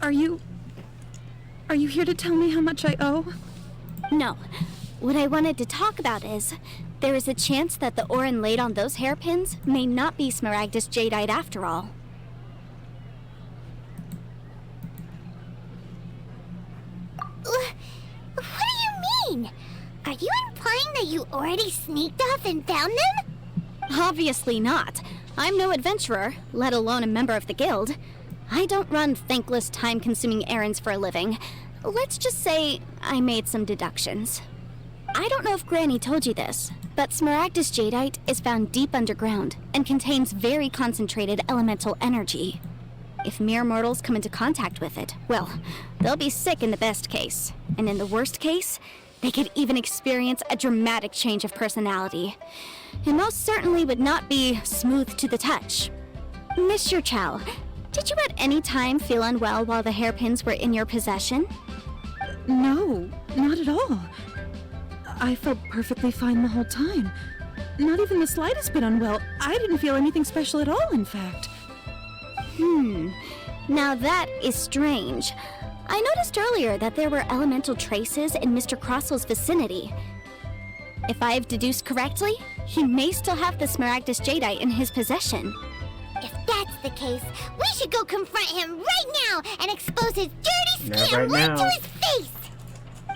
Are you here to tell me how much I owe? No. What I wanted to talk about is, there is a chance that the ore inlaid on those hairpins may not be Smaragdus Jadeite after all. What do you mean? Are you implying that you already sneaked off and found them? Obviously not. I'm no adventurer, let alone a member of the guild. I don't run thankless, time-consuming errands for a living. Let's just say I made some deductions. I don't know if Granny told you this, but Smaragdus Jadeite is found deep underground and contains very concentrated elemental energy. If mere mortals come into contact with it, well, they'll be sick in the best case. And in the worst case, They could even experience a dramatic change of personality. It most certainly would not be smooth to the touch. Mr. Chow, did you at any time feel unwell while the hairpins were in your possession? No, not at all. I felt perfectly fine the whole time. Not even the slightest bit unwell. I didn't feel anything special at all, in fact. Now that is strange. I noticed earlier that there were elemental traces in Mr. Crossel's vicinity. If I have deduced correctly, he may still have the Smaragdus Jadeite in his possession. If that's the case, we should go confront him right now and expose his dirty Not skin right now. to his face!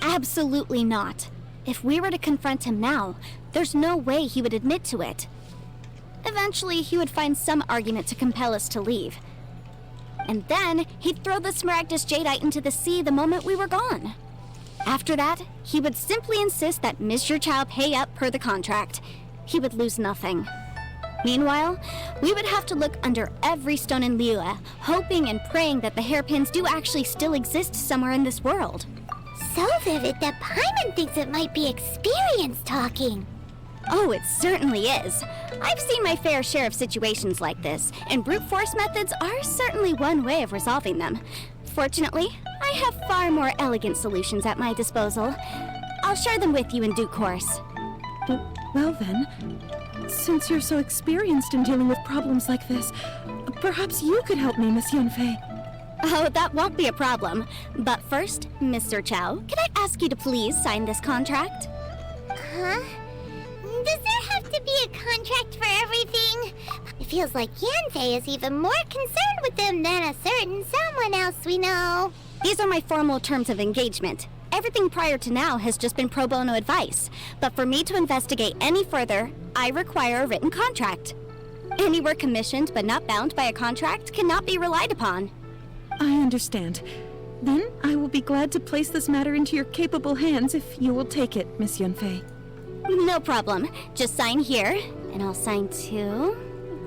Absolutely not. If we were to confront him now, there's no way he would admit to it. Eventually, he would find some argument to compel us to leave. And then, he'd throw the Smaragdus Jadeite into the sea the moment we were gone. After that, he would simply insist that Mr. Chow pay up per the contract. He would lose nothing. Meanwhile, we would have to look under every stone in Liyue, hoping and praying that the hairpins do actually still exist somewhere in this world. So vivid that Paimon thinks it might be experience talking. Oh, it certainly is. I've seen my fair share of situations like this, and brute force methods are certainly one way of resolving them. Fortunately, I have far more elegant solutions at my disposal. I'll share them with you in due course. Well then, since you're so experienced in dealing with problems like this, perhaps you could help me, Miss Yunfei. Oh, that won't be a problem. But first, Mr. Chow, can I ask you to please sign this contract? Huh? Does there have to be a contract for everything? It feels like Yanfei is even more concerned with them than a certain someone else we know. These are my formal terms of engagement. Everything prior to now has just been pro bono advice. But for me to investigate any further, I require a written contract. Any work commissioned but not bound by a contract cannot be relied upon. I understand. Then I will be glad to place this matter into your capable hands if you will take it, Miss Yunfei. No problem. Just sign here, and I'll sign too.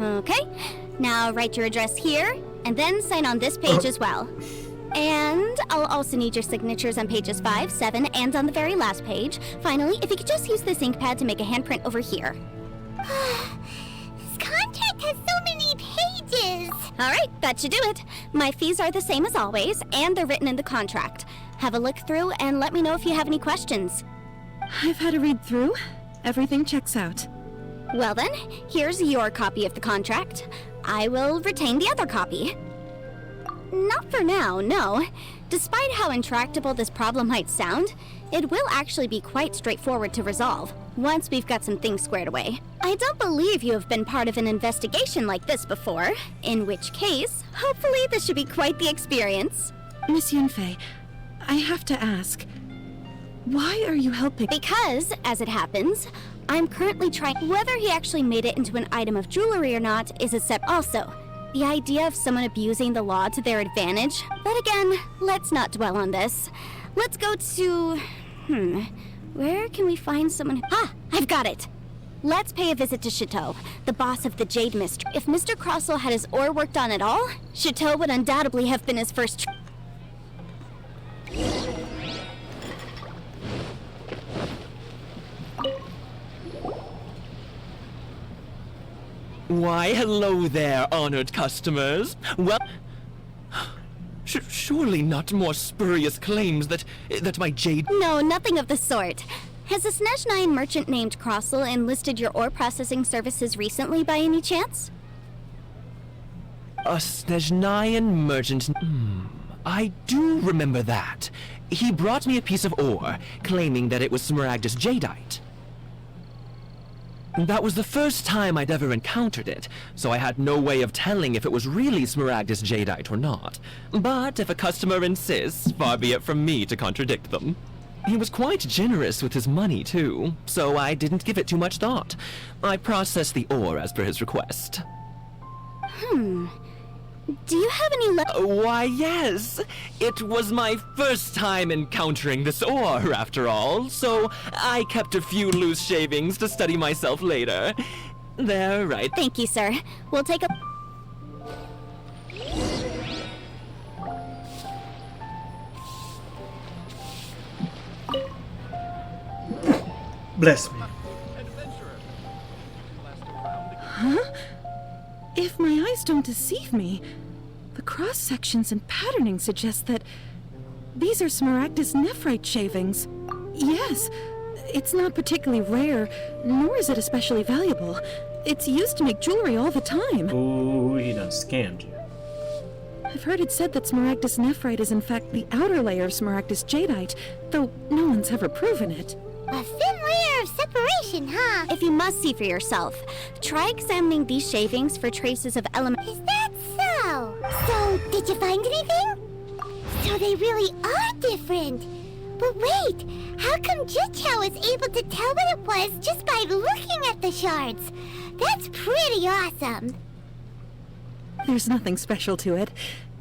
Okay. Now write your address here, and then sign on this page as well. And I'll also need your signatures on pages 5, 7, and on the very last page. Finally, if you could just use this ink pad to make a handprint over here. This contract has so many pages. All right, that should do it. My fees are the same as always, and they're written in the contract. Have a look through and let me know if you have any questions. I've had a read through. Everything checks out. Well then, here's your copy of the contract. I will retain the other copy. Not for now, no. Despite how intractable this problem might sound, it will actually be quite straightforward to resolve, once we've got some things squared away. I don't believe you have been part of an investigation like this before, in which case, hopefully this should be quite the experience. Miss Yunfei, I have to ask, why are you helping? Because, as it happens, I'm currently trying. Whether he actually made it into an item of jewelry or not is a step. Also, the idea of someone abusing the law to their advantage. But again, let's not dwell on this. Let's go to... where can we find someone... I've got it! Let's pay a visit to Chateau, the boss of the Jade Mystery. If Mr. Crossell had his ore worked on at all, Chateau would undoubtedly have been his first... Why, hello there, honored customers. Well, surely not more spurious claims that my jade... No, nothing of the sort. Has a Snezhnyan merchant named Crossell enlisted your ore processing services recently by any chance? A Snezhnyan merchant... I do remember that. He brought me a piece of ore, claiming that it was Smaragdus Jadeite. That was the first time I'd ever encountered it, so I had no way of telling if it was really Smaragdus Jadeite or not. But if a customer insists, far be it from me to contradict them. He was quite generous with his money, too, so I didn't give it too much thought. I processed the ore as per his request. Do you have any Why, yes. It was my first time encountering this ore, after all, so I kept a few loose shavings to study myself later. They're right. Thank you, sir. We'll take a... Bless me. Huh? If my eyes don't deceive me, the cross-sections and patterning suggest that these are Smaragdus nephrite shavings. Yes, it's not particularly rare, nor is it especially valuable. It's used to make jewelry all the time. Ooh, he done scammed you. I've heard it said that Smaragdus nephrite is in fact the outer layer of Smaragdus jadeite, though no one's ever proven it. A thin layer of separation, huh? If you must see for yourself, try examining these shavings for traces of elements. Is that so? So, did you find anything? So they really are different. But wait, how come Jichao was able to tell what it was just by looking at the shards? That's pretty awesome. There's nothing special to it.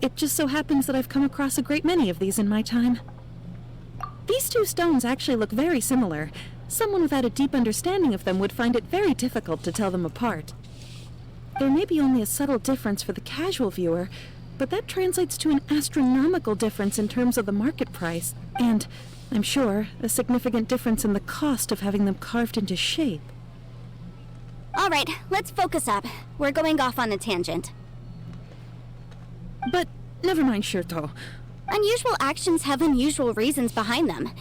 It just so happens that I've come across a great many of these in my time. These two stones actually look very similar. Someone without a deep understanding of them would find it very difficult to tell them apart. There may be only a subtle difference for the casual viewer, but that translates to an astronomical difference in terms of the market price, and, I'm sure, a significant difference in the cost of having them carved into shape. All right, let's focus up. We're going off on a tangent. But never mind, Shirto. Unusual actions have unusual reasons behind them.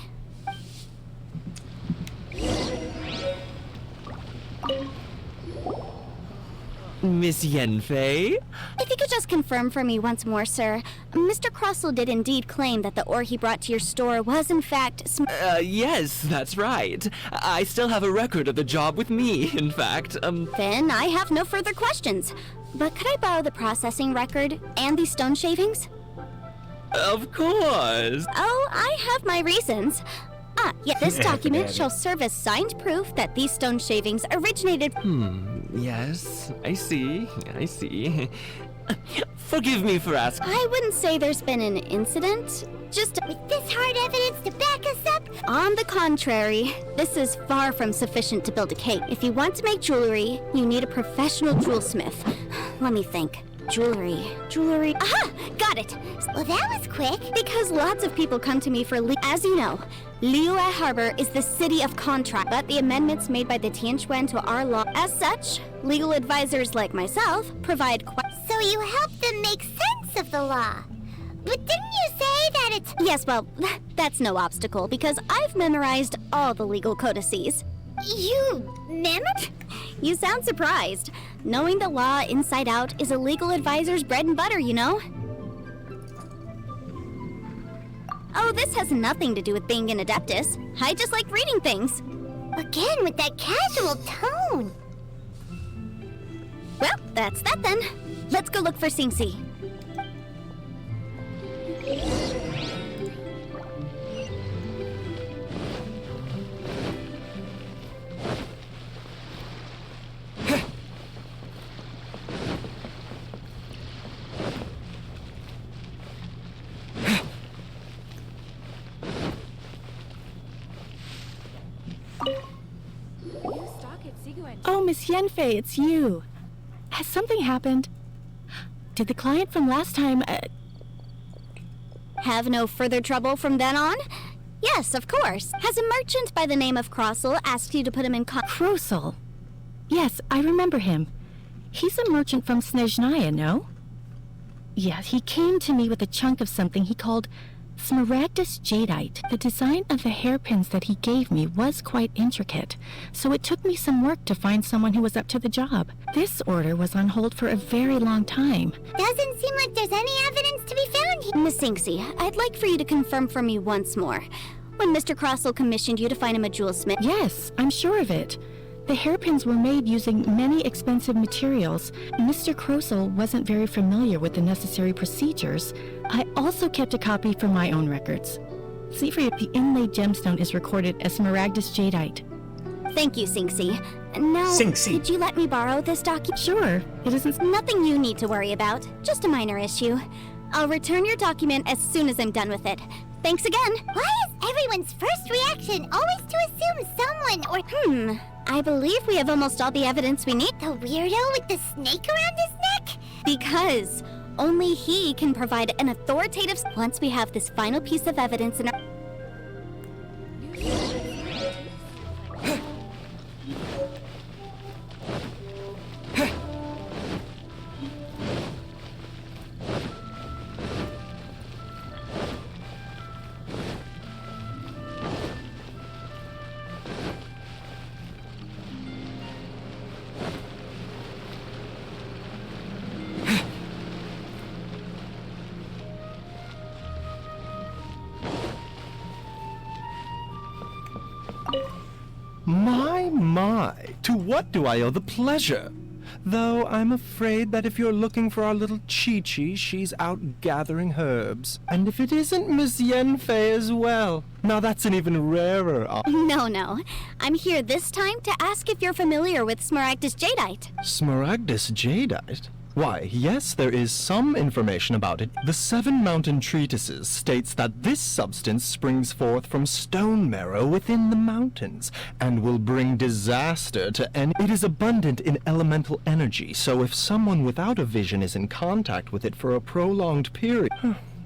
Miss Yenfei? If you could just confirm for me once more, sir. Mr. Crossell did indeed claim that the ore he brought to your store was in fact Yes, that's right. I still have a record of the job with me, in fact. Then I have no further questions. But could I borrow the processing record and these stone shavings? Of course. Oh, I have my reasons. Yeah, this document shall serve as signed proof that these stone shavings originated. Yes, I see. Forgive me for asking. I wouldn't say there's been an incident. Just with this hard evidence to back us up? On the contrary, this is far from sufficient to build a cake. If you want to make jewelry, you need a professional jewelsmith. Let me think. Jewelry. Aha! Got it! Well, that was quick. Because lots of people come to me for as you know, Liyue Harbor is the city of contract, but the amendments made by the Tianquan to our law. As such, legal advisors like myself provide So you help them make sense of the law. But didn't you say that it's... Yes, well, that's no obstacle, because I've memorized all the legal codices. You memorized? You sound surprised. Knowing the law inside out is a legal advisor's bread and butter, you know? Oh, this has nothing to do with being an adeptus. I just like reading things. Again, with that casual tone. Well, that's that then. Let's go look for Singsi. Oh, Miss Yenfei, it's you. Has something happened? Did the client from last time, Have no further trouble from then on? Yes, of course. Has a merchant by the name of Crossell asked you to put him in Crossell? Yes, I remember him. He's a merchant from Snezhnaya, no? Yes, he came to me with a chunk of something he called Smaragdus jadeite. The design of the hairpins that he gave me was quite intricate, so it took me some work to find someone who was up to the job. This order was on hold for a very long time. Doesn't seem like there's any evidence to be found here. Miss Singsi, I'd like for you to confirm for me once more. When Mr. Crossell commissioned you to find him a jewelsmith... Yes, I'm sure of it. The hairpins were made using many expensive materials. Mr. Crossell wasn't very familiar with the necessary procedures. I also kept a copy for my own records. See for if the inlaid gemstone is recorded as Smaragdus jadeite. Thank you, Singsi. Now, Singsi. could you let me borrow this document? Sure, it isn't... Nothing you need to worry about. Just a minor issue. I'll return your document as soon as I'm done with it. Thanks again. Why is everyone's first reaction always to assume someone or... I believe we have almost all the evidence we need. The weirdo with the snake around his neck? Because only he can provide an authoritative... Once we have this final piece of evidence in our... To what do I owe the pleasure? Though I'm afraid that if you're looking for our little Chi-Chi, she's out gathering herbs. And if it isn't Miss Yenfei as well, now that's an even rarer No. I'm here this time to ask if you're familiar with Smaragdus Jadeite. Smaragdus Jadeite? Why, yes, there is some information about it. The Seven Mountain Treatises states that this substance springs forth from stone marrow within the mountains, and will bring disaster to any... It is abundant in elemental energy, so if someone without a vision is in contact with it for a prolonged period...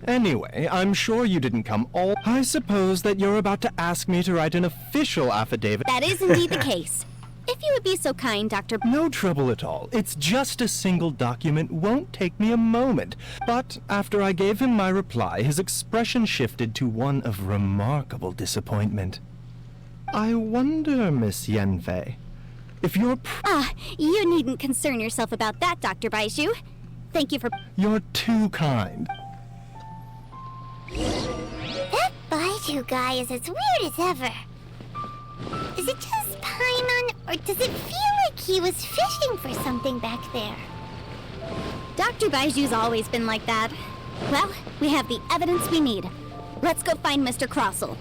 Anyway, I'm sure you didn't come all... I suppose that you're about to ask me to write an official affidavit... That is indeed the case. If you would be so kind, Dr. No trouble at all. It's just a single document, won't take me a moment. But after I gave him my reply, his expression shifted to one of remarkable disappointment. I wonder, Miss Yenfei, if you're you needn't concern yourself about that, Dr. Baizhu. Thank you for... You're too kind. That Baizhu guy is as weird as ever. Is it just Paimon, or does it feel like he was fishing for something back there? Dr. Baiju's always been like that. Well, we have the evidence we need. Let's go find Mr. Crossell.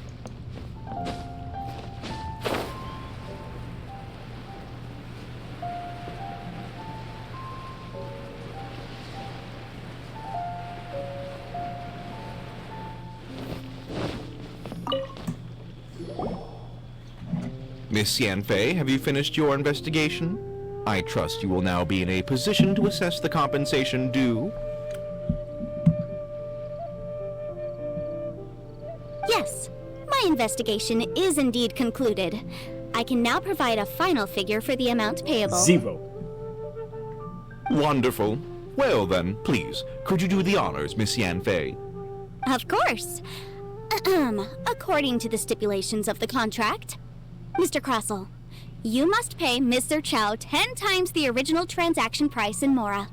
Miss Yanfei, have you finished your investigation? I trust you will now be in a position to assess the compensation due. Yes, my investigation is indeed concluded. I can now provide a final figure for the amount payable. 0. Wonderful. Well then, please, could you do the honors, Miss Yanfei? Of course. According to the stipulations of the contract, Mr. Crossell, you must pay Mr. Chow 10 times the original transaction price in Mora.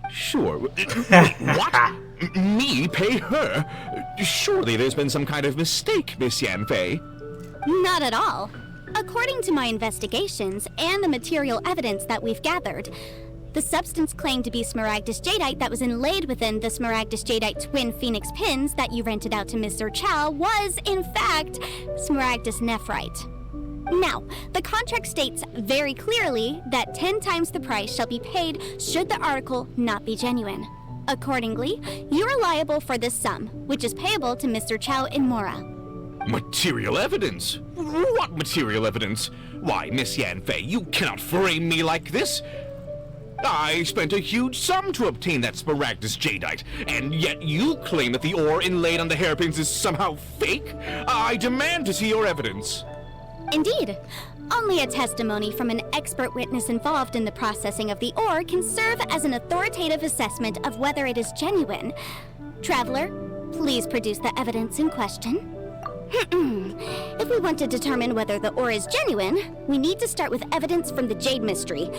Sure. What? Me pay her? Surely there's been some kind of mistake, Miss Yanfei. Not at all. According to my investigations and the material evidence that we've gathered, the substance claimed to be Smaragdus Jadeite that was inlaid within the Smaragdus Jadeite twin phoenix pins that you rented out to Mr. Chow was, in fact, Smaragdus Nephrite. Now, the contract states very clearly that 10 times the price shall be paid should the article not be genuine. Accordingly, you are liable for this sum, which is payable to Mr. Chow in Mora. Material evidence? What material evidence? Why, Miss Yanfei, you cannot frame me like this! I spent a huge sum to obtain that Smaragdus Jadeite, and yet you claim that the ore inlaid on the hairpins is somehow fake? I demand to see your evidence. Indeed. Only a testimony from an expert witness involved in the processing of the ore can serve as an authoritative assessment of whether it is genuine. Traveler, please produce the evidence in question. If we want to determine whether the ore is genuine, we need to start with evidence from the Jade Mystery.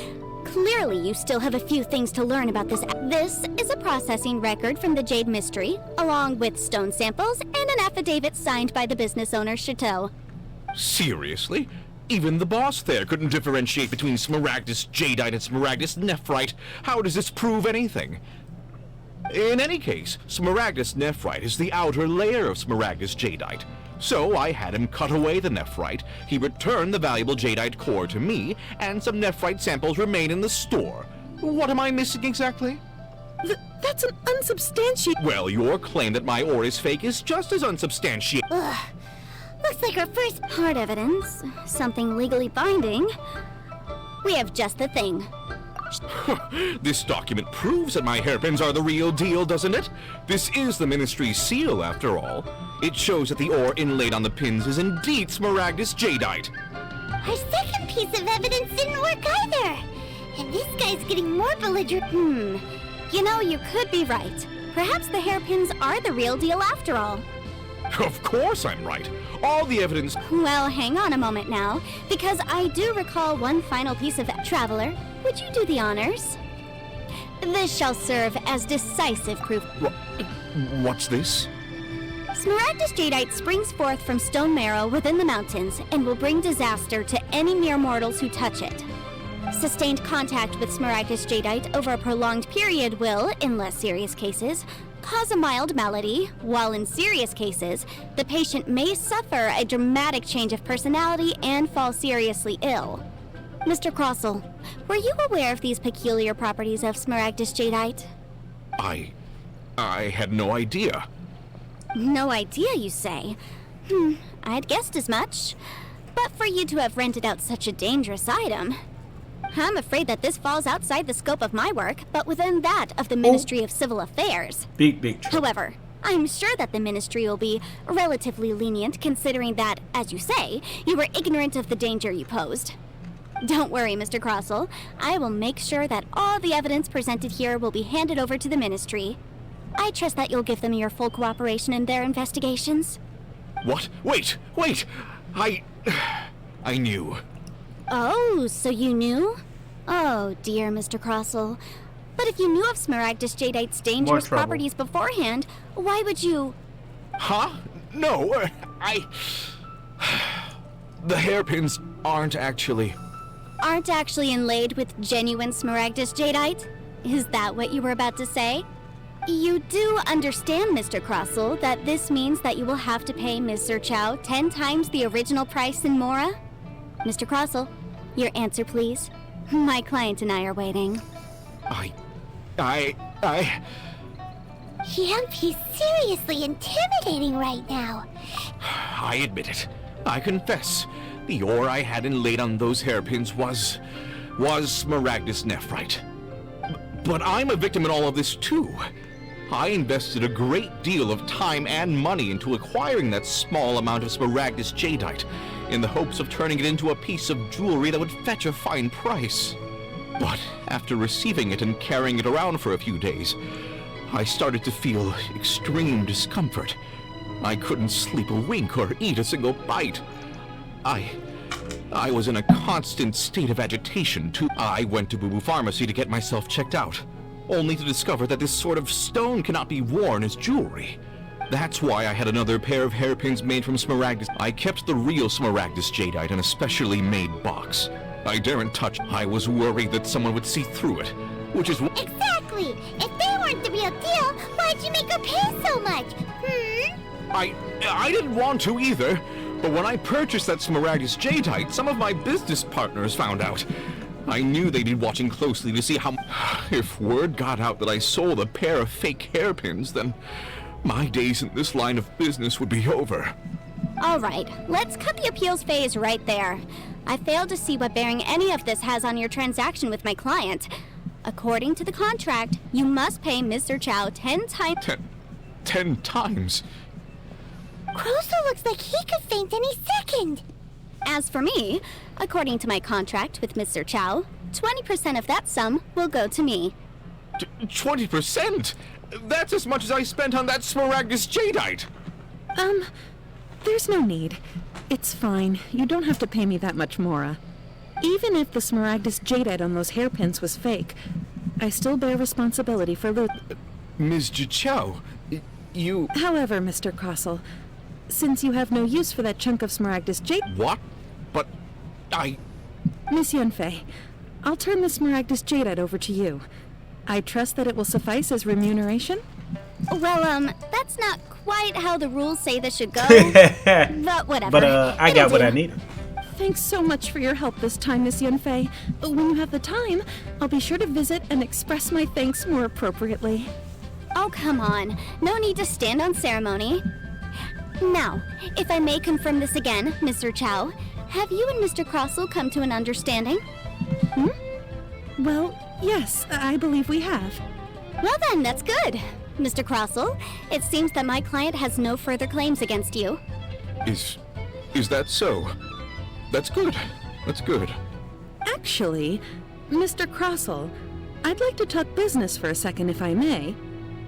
Clearly, you still have a few things to learn about this. This is a processing record from the Jade Mystery, along with stone samples and an affidavit signed by the business owner, Chateau. Seriously? Even the boss there couldn't differentiate between Smaragdus Jadeite and Smaragdus Nephrite. How does this prove anything? In any case, Smaragdus Nephrite is the outer layer of Smaragdus Jadeite. So I had him cut away the Nephrite, he returned the valuable Jadeite core to me, and some Nephrite samples remain in the store. What am I missing exactly? That's an unsubstantiated... Well, your claim that my ore is fake is just as unsubstantiated. Ugh. Looks like our first... Hard evidence. Something legally binding. We have just the thing. This document proves that my hairpins are the real deal, doesn't it? This is the Ministry's seal, after all. It shows that the ore inlaid on the pins is indeed Smaragdus Jadeite. Our second piece of evidence didn't work either. And this guy's getting more belligerent. You know, you could be right. Perhaps the hairpins are the real deal after all. Of course I'm right. All the evidence... Well, hang on a moment now, because I do recall one final piece of that. Traveler, would you do the honors? This shall serve as decisive proof. What's this? Smaragdus Jadeite springs forth from stone marrow within the mountains and will bring disaster to any mere mortals who touch it. Sustained contact with Smaragdus jadeite over a prolonged period will, in less serious cases, cause a mild malady, while in serious cases, the patient may suffer a dramatic change of personality and fall seriously ill. Mr. Crossell, were you aware of these peculiar properties of Smaragdus jadeite? I had no idea. No idea, you say? I'd guessed as much. But for you to have rented out such a dangerous item, I'm afraid that this falls outside the scope of my work, but within that of the Ministry of Civil Affairs. Big trouble. However, I'm sure that the Ministry will be relatively lenient considering that, as you say, you were ignorant of the danger you posed. Don't worry, Mr. Crossell. I will make sure that all the evidence presented here will be handed over to the Ministry. I trust that you'll give them your full cooperation in their investigations. What? Wait! I knew. Oh, so you knew? Oh, dear Mr. Crossell. But if you knew of Smaragdus jadeite's dangerous properties beforehand, why would you... Huh? No, The hairpins aren't actually inlaid with genuine Smaragdus jadeite? Is that what you were about to say? You do understand, Mr. Crossell, that this means that you will have to pay Ms. Zerchow 10 times the original price in Mora? Mr. Crossell, your answer, please. My client and I are waiting. He's seriously intimidating right now. I admit it. I confess. The ore I had inlaid on those hairpins was Smaragdus nephrite. But I'm a victim in all of this too. I invested a great deal of time and money into acquiring that small amount of Smaragdus jadeite in the hopes of turning it into a piece of jewelry that would fetch a fine price. But after receiving it and carrying it around for a few days, I started to feel extreme discomfort. I couldn't sleep a wink or eat a single bite. I was in a constant state of agitation too. I went to Boo Boo Pharmacy to get myself checked out, only to discover that this sort of stone cannot be worn as jewelry. That's why I had another pair of hairpins made from Smaragdus. I kept the real Smaragdus jadeite in a specially made box. I daren't touch. I was worried that someone would see through it, which is Exactly! If they weren't the real deal, why'd you make her pay so much? I didn't want to either, but when I purchased that Smaragdus jadeite, some of my business partners found out. I knew they'd be watching closely to see how... If word got out that I sold a pair of fake hairpins, then my days in this line of business would be over. All right, let's cut the appeals phase right there. I failed to see what bearing any of this has on your transaction with my client. According to the contract, you must pay Ms. Zerchow 10 times... 10 times? Crossell looks like he could faint any second. As for me, according to my contract with Ms. Zerchow, 20% of that sum will go to me. 20%? That's as much as I spent on that Smaragdus jadeite! There's no need. It's fine. You don't have to pay me that much, Mora. Even if the Smaragdus jadeite on those hairpins was fake, I still bear responsibility for Ms. Zerchow, you... However, Mr. Crossell, since you have no use for that chunk of Smaragdus jadeite... What? But Miss Yunfei, I'll turn the Smaragdus jadeite over to you. I trust that it will suffice as remuneration? Well, that's not quite how the rules say this should go. But whatever. But I got what I needed. Thanks so much for your help this time, Miss Yunfei. When you have the time, I'll be sure to visit and express my thanks more appropriately. Oh, come on. No need to stand on ceremony. Now, if I may confirm this again, Miss Zerchow, have you and Mr. Crossell come to an understanding? Well, yes, I believe we have. Well then, that's good. Mr. Crossell, it seems that my client has no further claims against you. Is that so? That's good. That's good. Actually, Mr. Crossell, I'd like to talk business for a second if I may.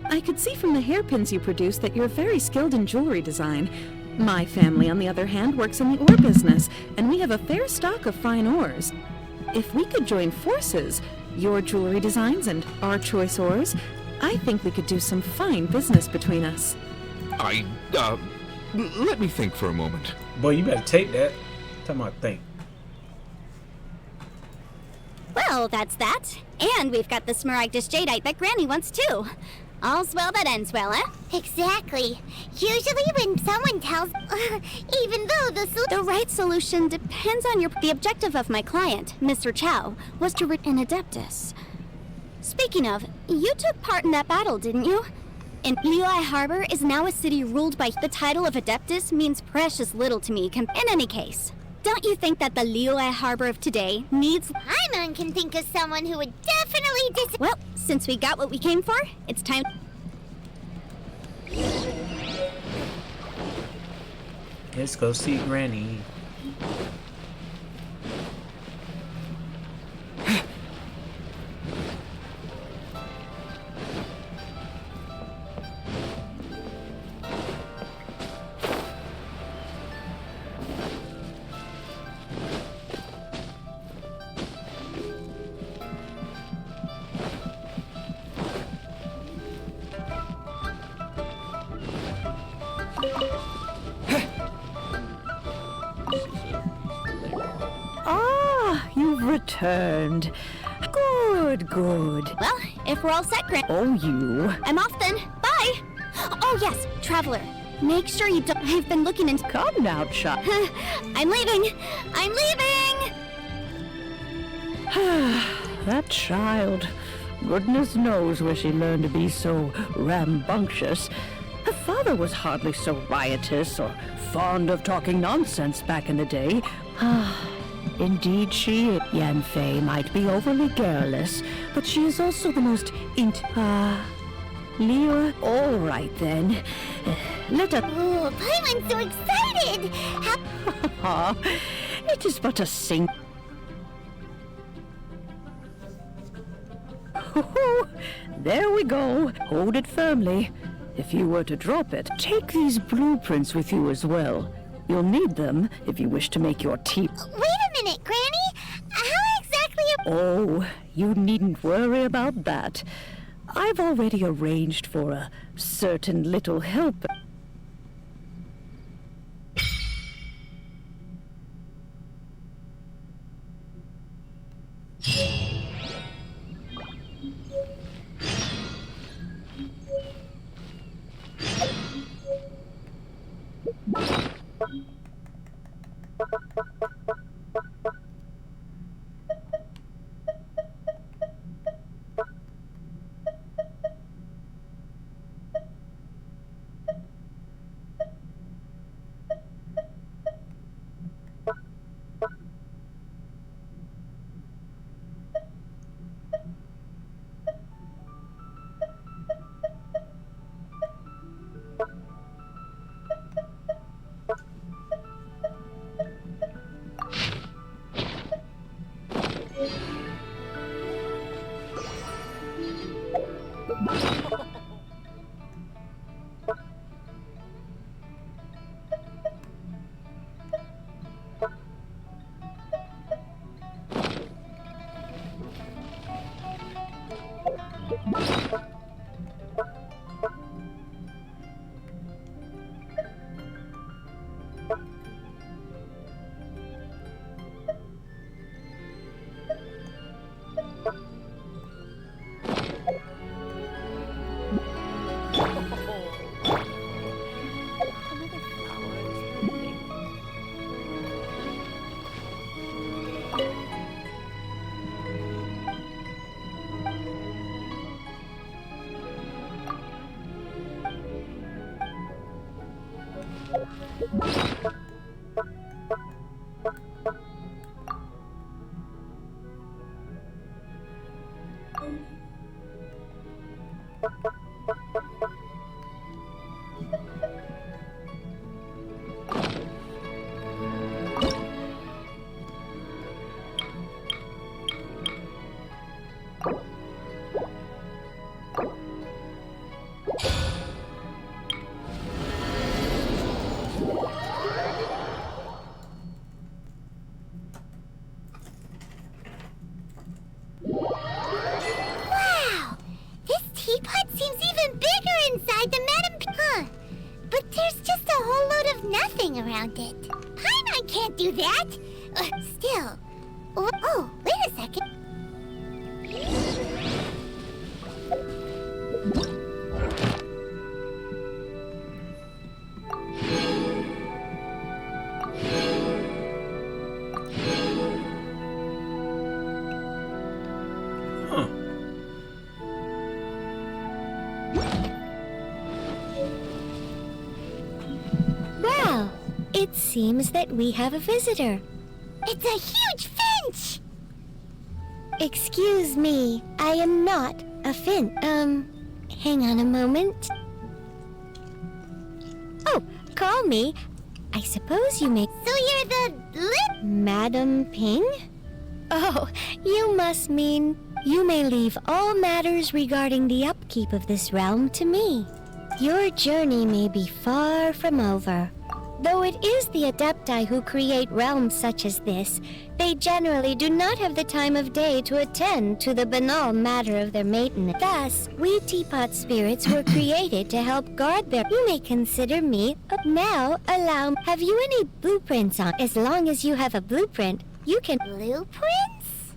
I could see from the hairpins you produce that you're very skilled in jewelry design. My family, on the other hand, works in the ore business, and we have a fair stock of fine ores. If we could join forces, your jewelry designs and our choice ores, I think we could do some fine business between us. Let me think for a moment. Boy, you better take that. Talking about think. Well, that's that. And we've got the Smaragdus Jadeite that Granny wants too. All's well that ends well, eh? Exactly. Usually when someone tells, even though The right solution depends on the objective of my client, Mr. Chow, was to rid an Adeptus. Speaking of, you took part in that battle, didn't you? And Liyue Harbor is now a city ruled by the title of Adeptus means precious little to me. In any case, don't you think that the Liyue Harbor of today needs... Paimon can think of someone who would definitely Well, since we got what we came for, it's time... Let's go see Granny. Ah, you've returned. Good, good. Well, if we're all set, Oh, you. I'm off then. Bye! Oh yes, Traveler. Make sure you don't... I've been looking into... Come now, child. I'm leaving! I'm leaving! That child. Goodness knows where she learned to be so rambunctious. Her father was hardly so riotous or fond of talking nonsense back in the day. Indeed, she, Yanfei, might be overly garrulous, but she is also the most Liyue? All right, then. Let us... Oh, Paimon's so excited! It is but a sing... There we go. Hold it firmly. If you were to drop it, take these blueprints with you as well. You'll need them if you wish to make your tea... Wait a minute, Granny! How exactly... Oh, you needn't worry about that. I've already arranged for a certain little helper. Wow! This teapot seems even bigger inside the Huh. But there's just a whole load of nothing around it. Paimon can't do that! Still... Oh, wait a second. It seems that we have a visitor. It's a huge finch! Excuse me, I am not a finch. Hang on a moment. Oh, call me. I suppose you may... So you're the Madam Ping? Oh, you must mean you may leave all matters regarding the upkeep of this realm to me. Your journey may be far from over. Though it is the Adepti who create realms such as this, they generally do not have the time of day to attend to the banal matter of their maintenance. Thus, we teapot spirits were created to help guard their... You may consider me... Now, allow me... Have you any blueprints on? As long as you have a blueprint, you can... Blueprints?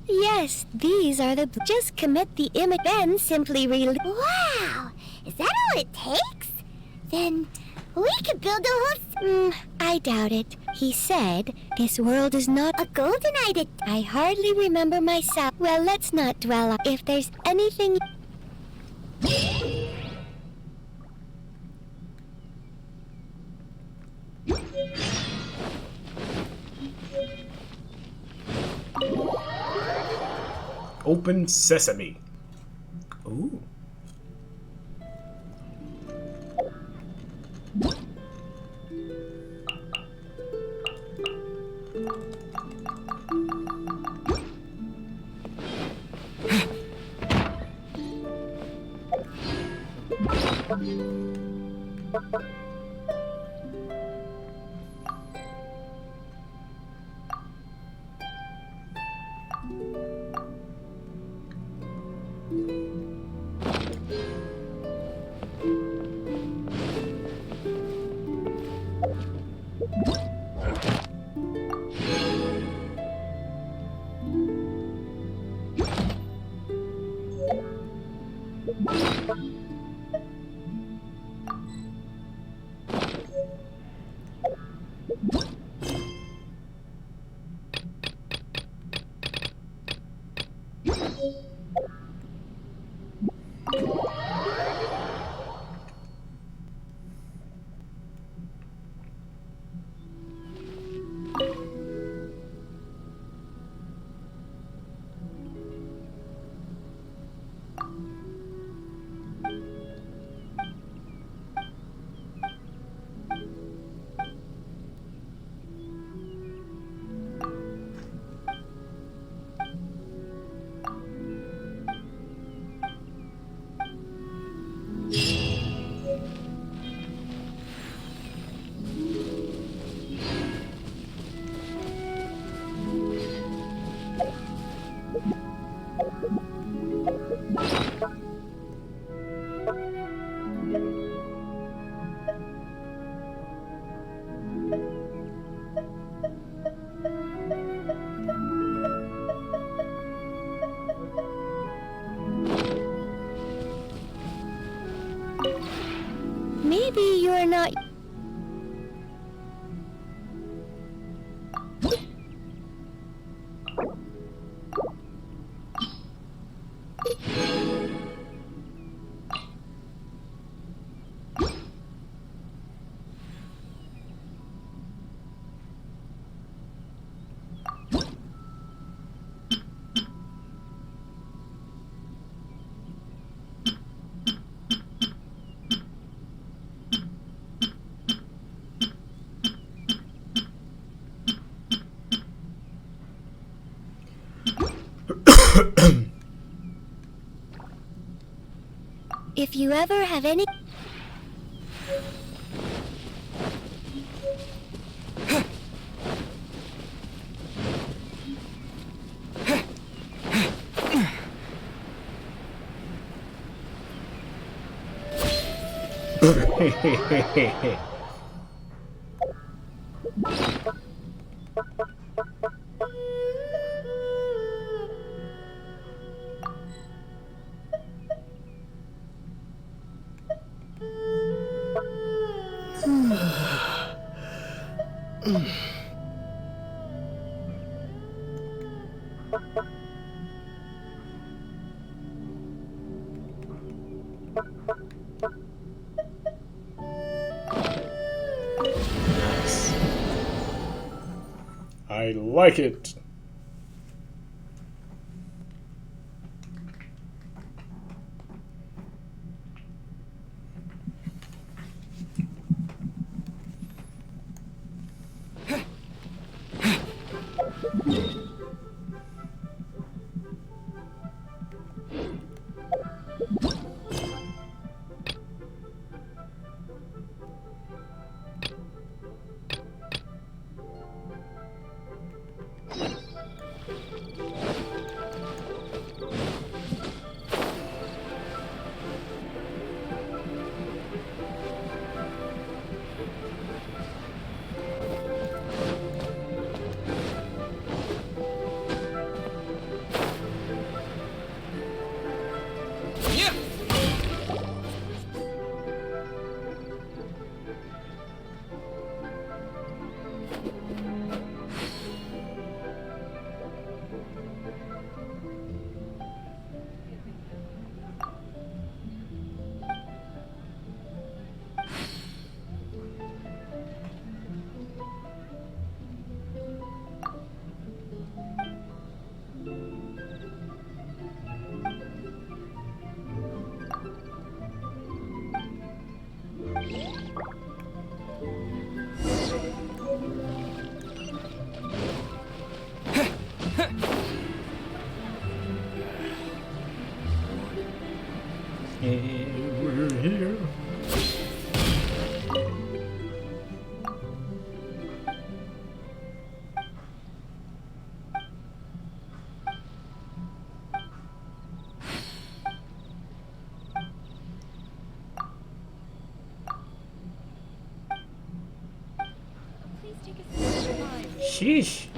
Yes, these are the... Just commit the image, then simply Wow! Is that all it takes? Then we could build a whole... I doubt it. He said this world is not a golden idol. I hardly remember myself. Well, let's not dwell on... If there's anything... Open sesame. Ooh. Maybe you're not... If you ever have any... Hmm. I like it. And we're here. Sheesh.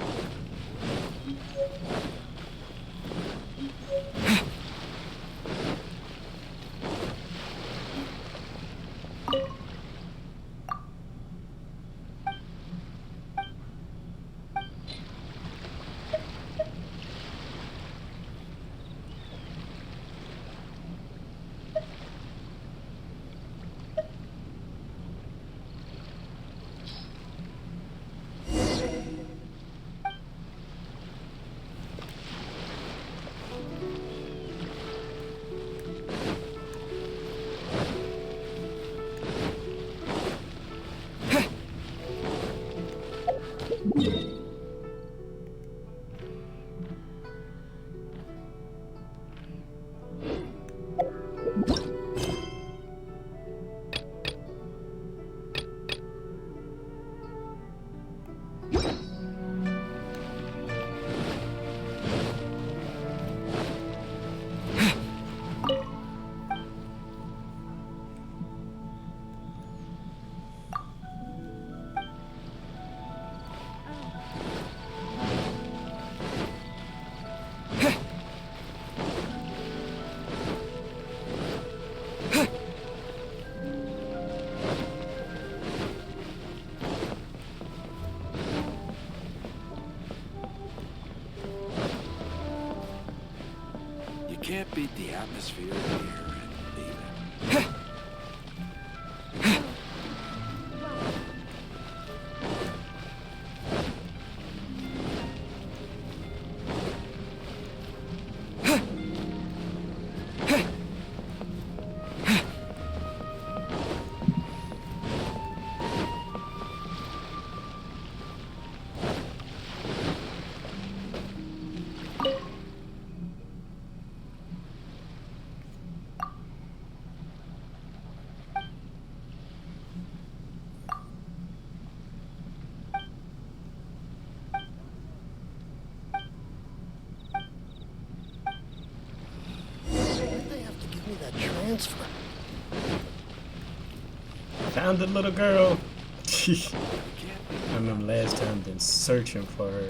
Can't beat the atmosphere here and leave it. Transfer. Found the little girl. I remember last time been searching for her.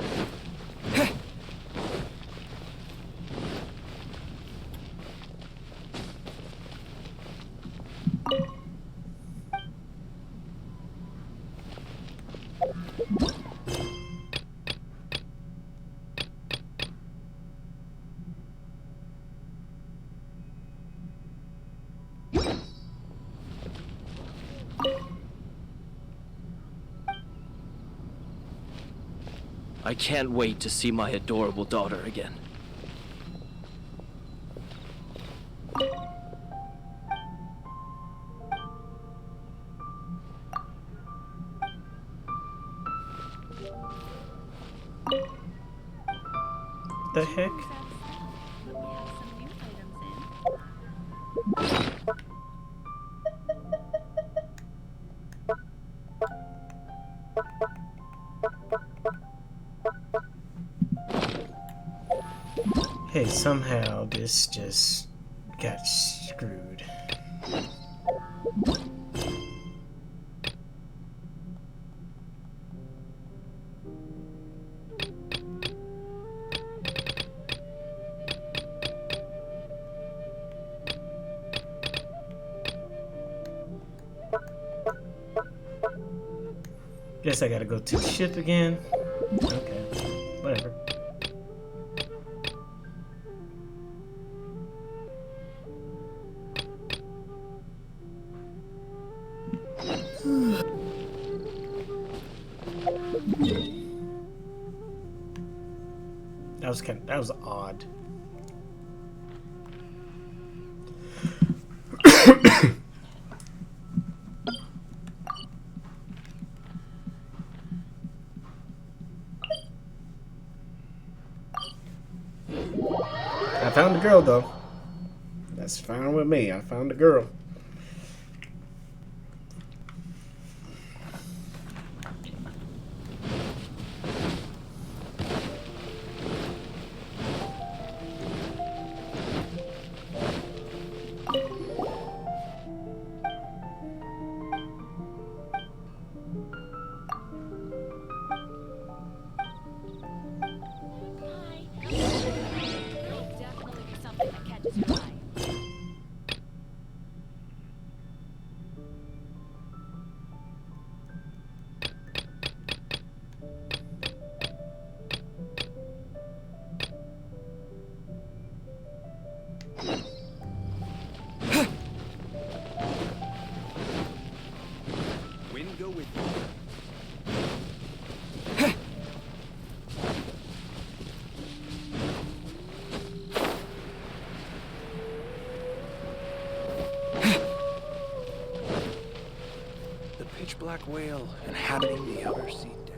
I can't wait to see my adorable daughter again. The heck? Hey, somehow this just got screwed. Guess I gotta go to the ship again. Okay, whatever. That was odd. I found the girl though. That's fine with me. I found the girl. Black whale inhabiting the outer sea depth.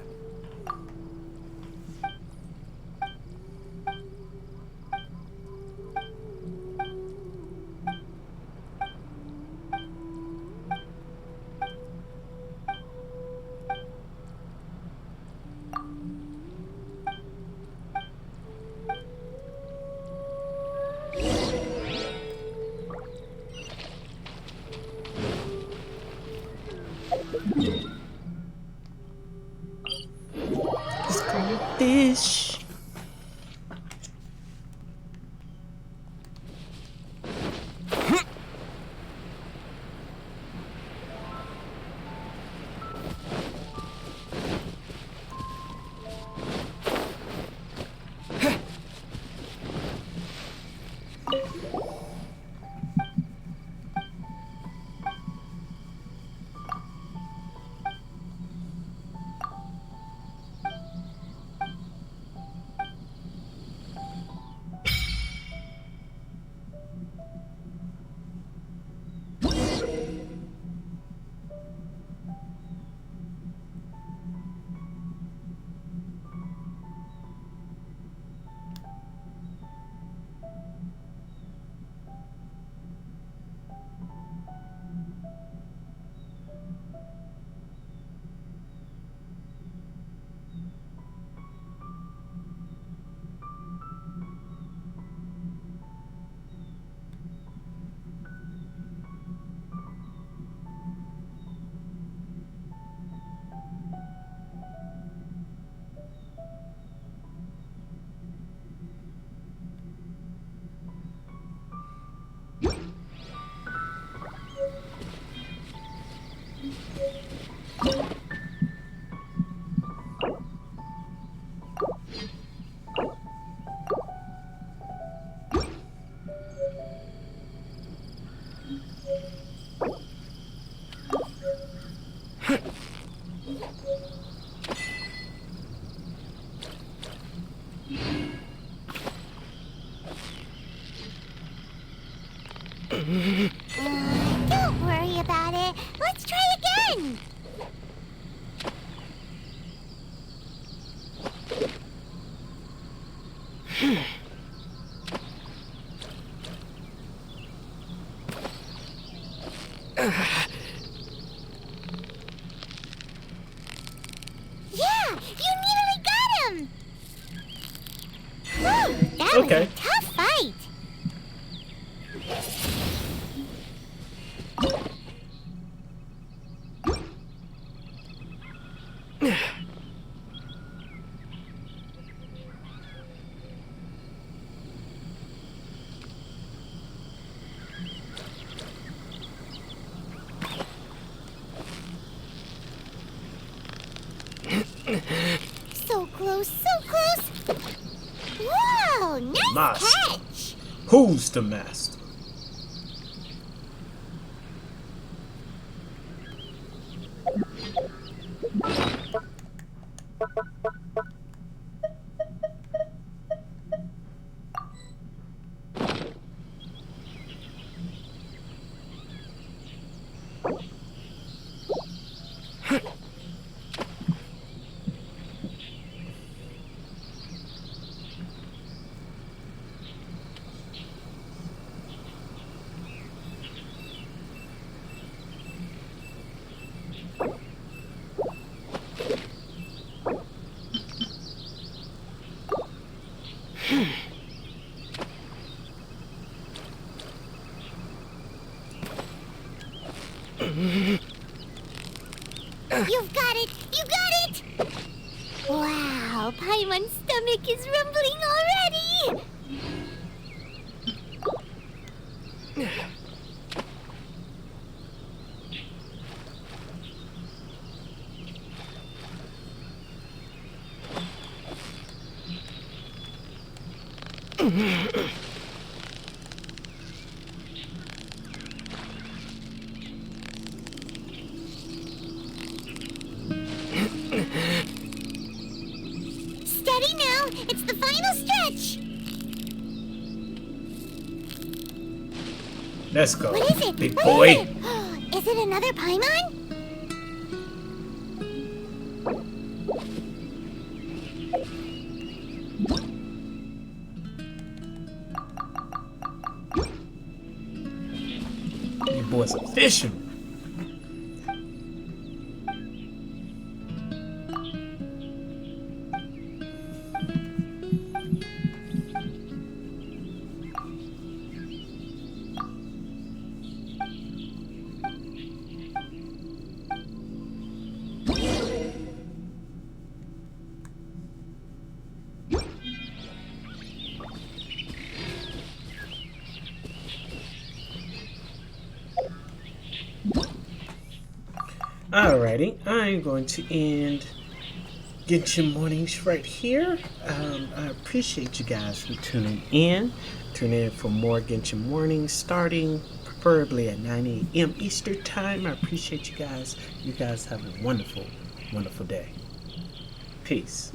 Don't worry about it. Let's try again. Yeah, you nearly got him. Whew, that was a tough fight. So close, so close. Whoa, nice Master. catch. Who's the master? You've got it! You got it! Wow, Paimon's stomach is rumbling already! Steady now! It's the final stretch! Let's go. What is it? Big What boy. is it? Is it another Paimon? You boys are fishing. Alrighty, I'm going to end Genshin Mornings right here. I appreciate you guys for tuning in. Tune in for more Genshin Mornings starting preferably at 9 a.m. Eastern Time. I appreciate you guys. You guys have a wonderful, wonderful day. Peace.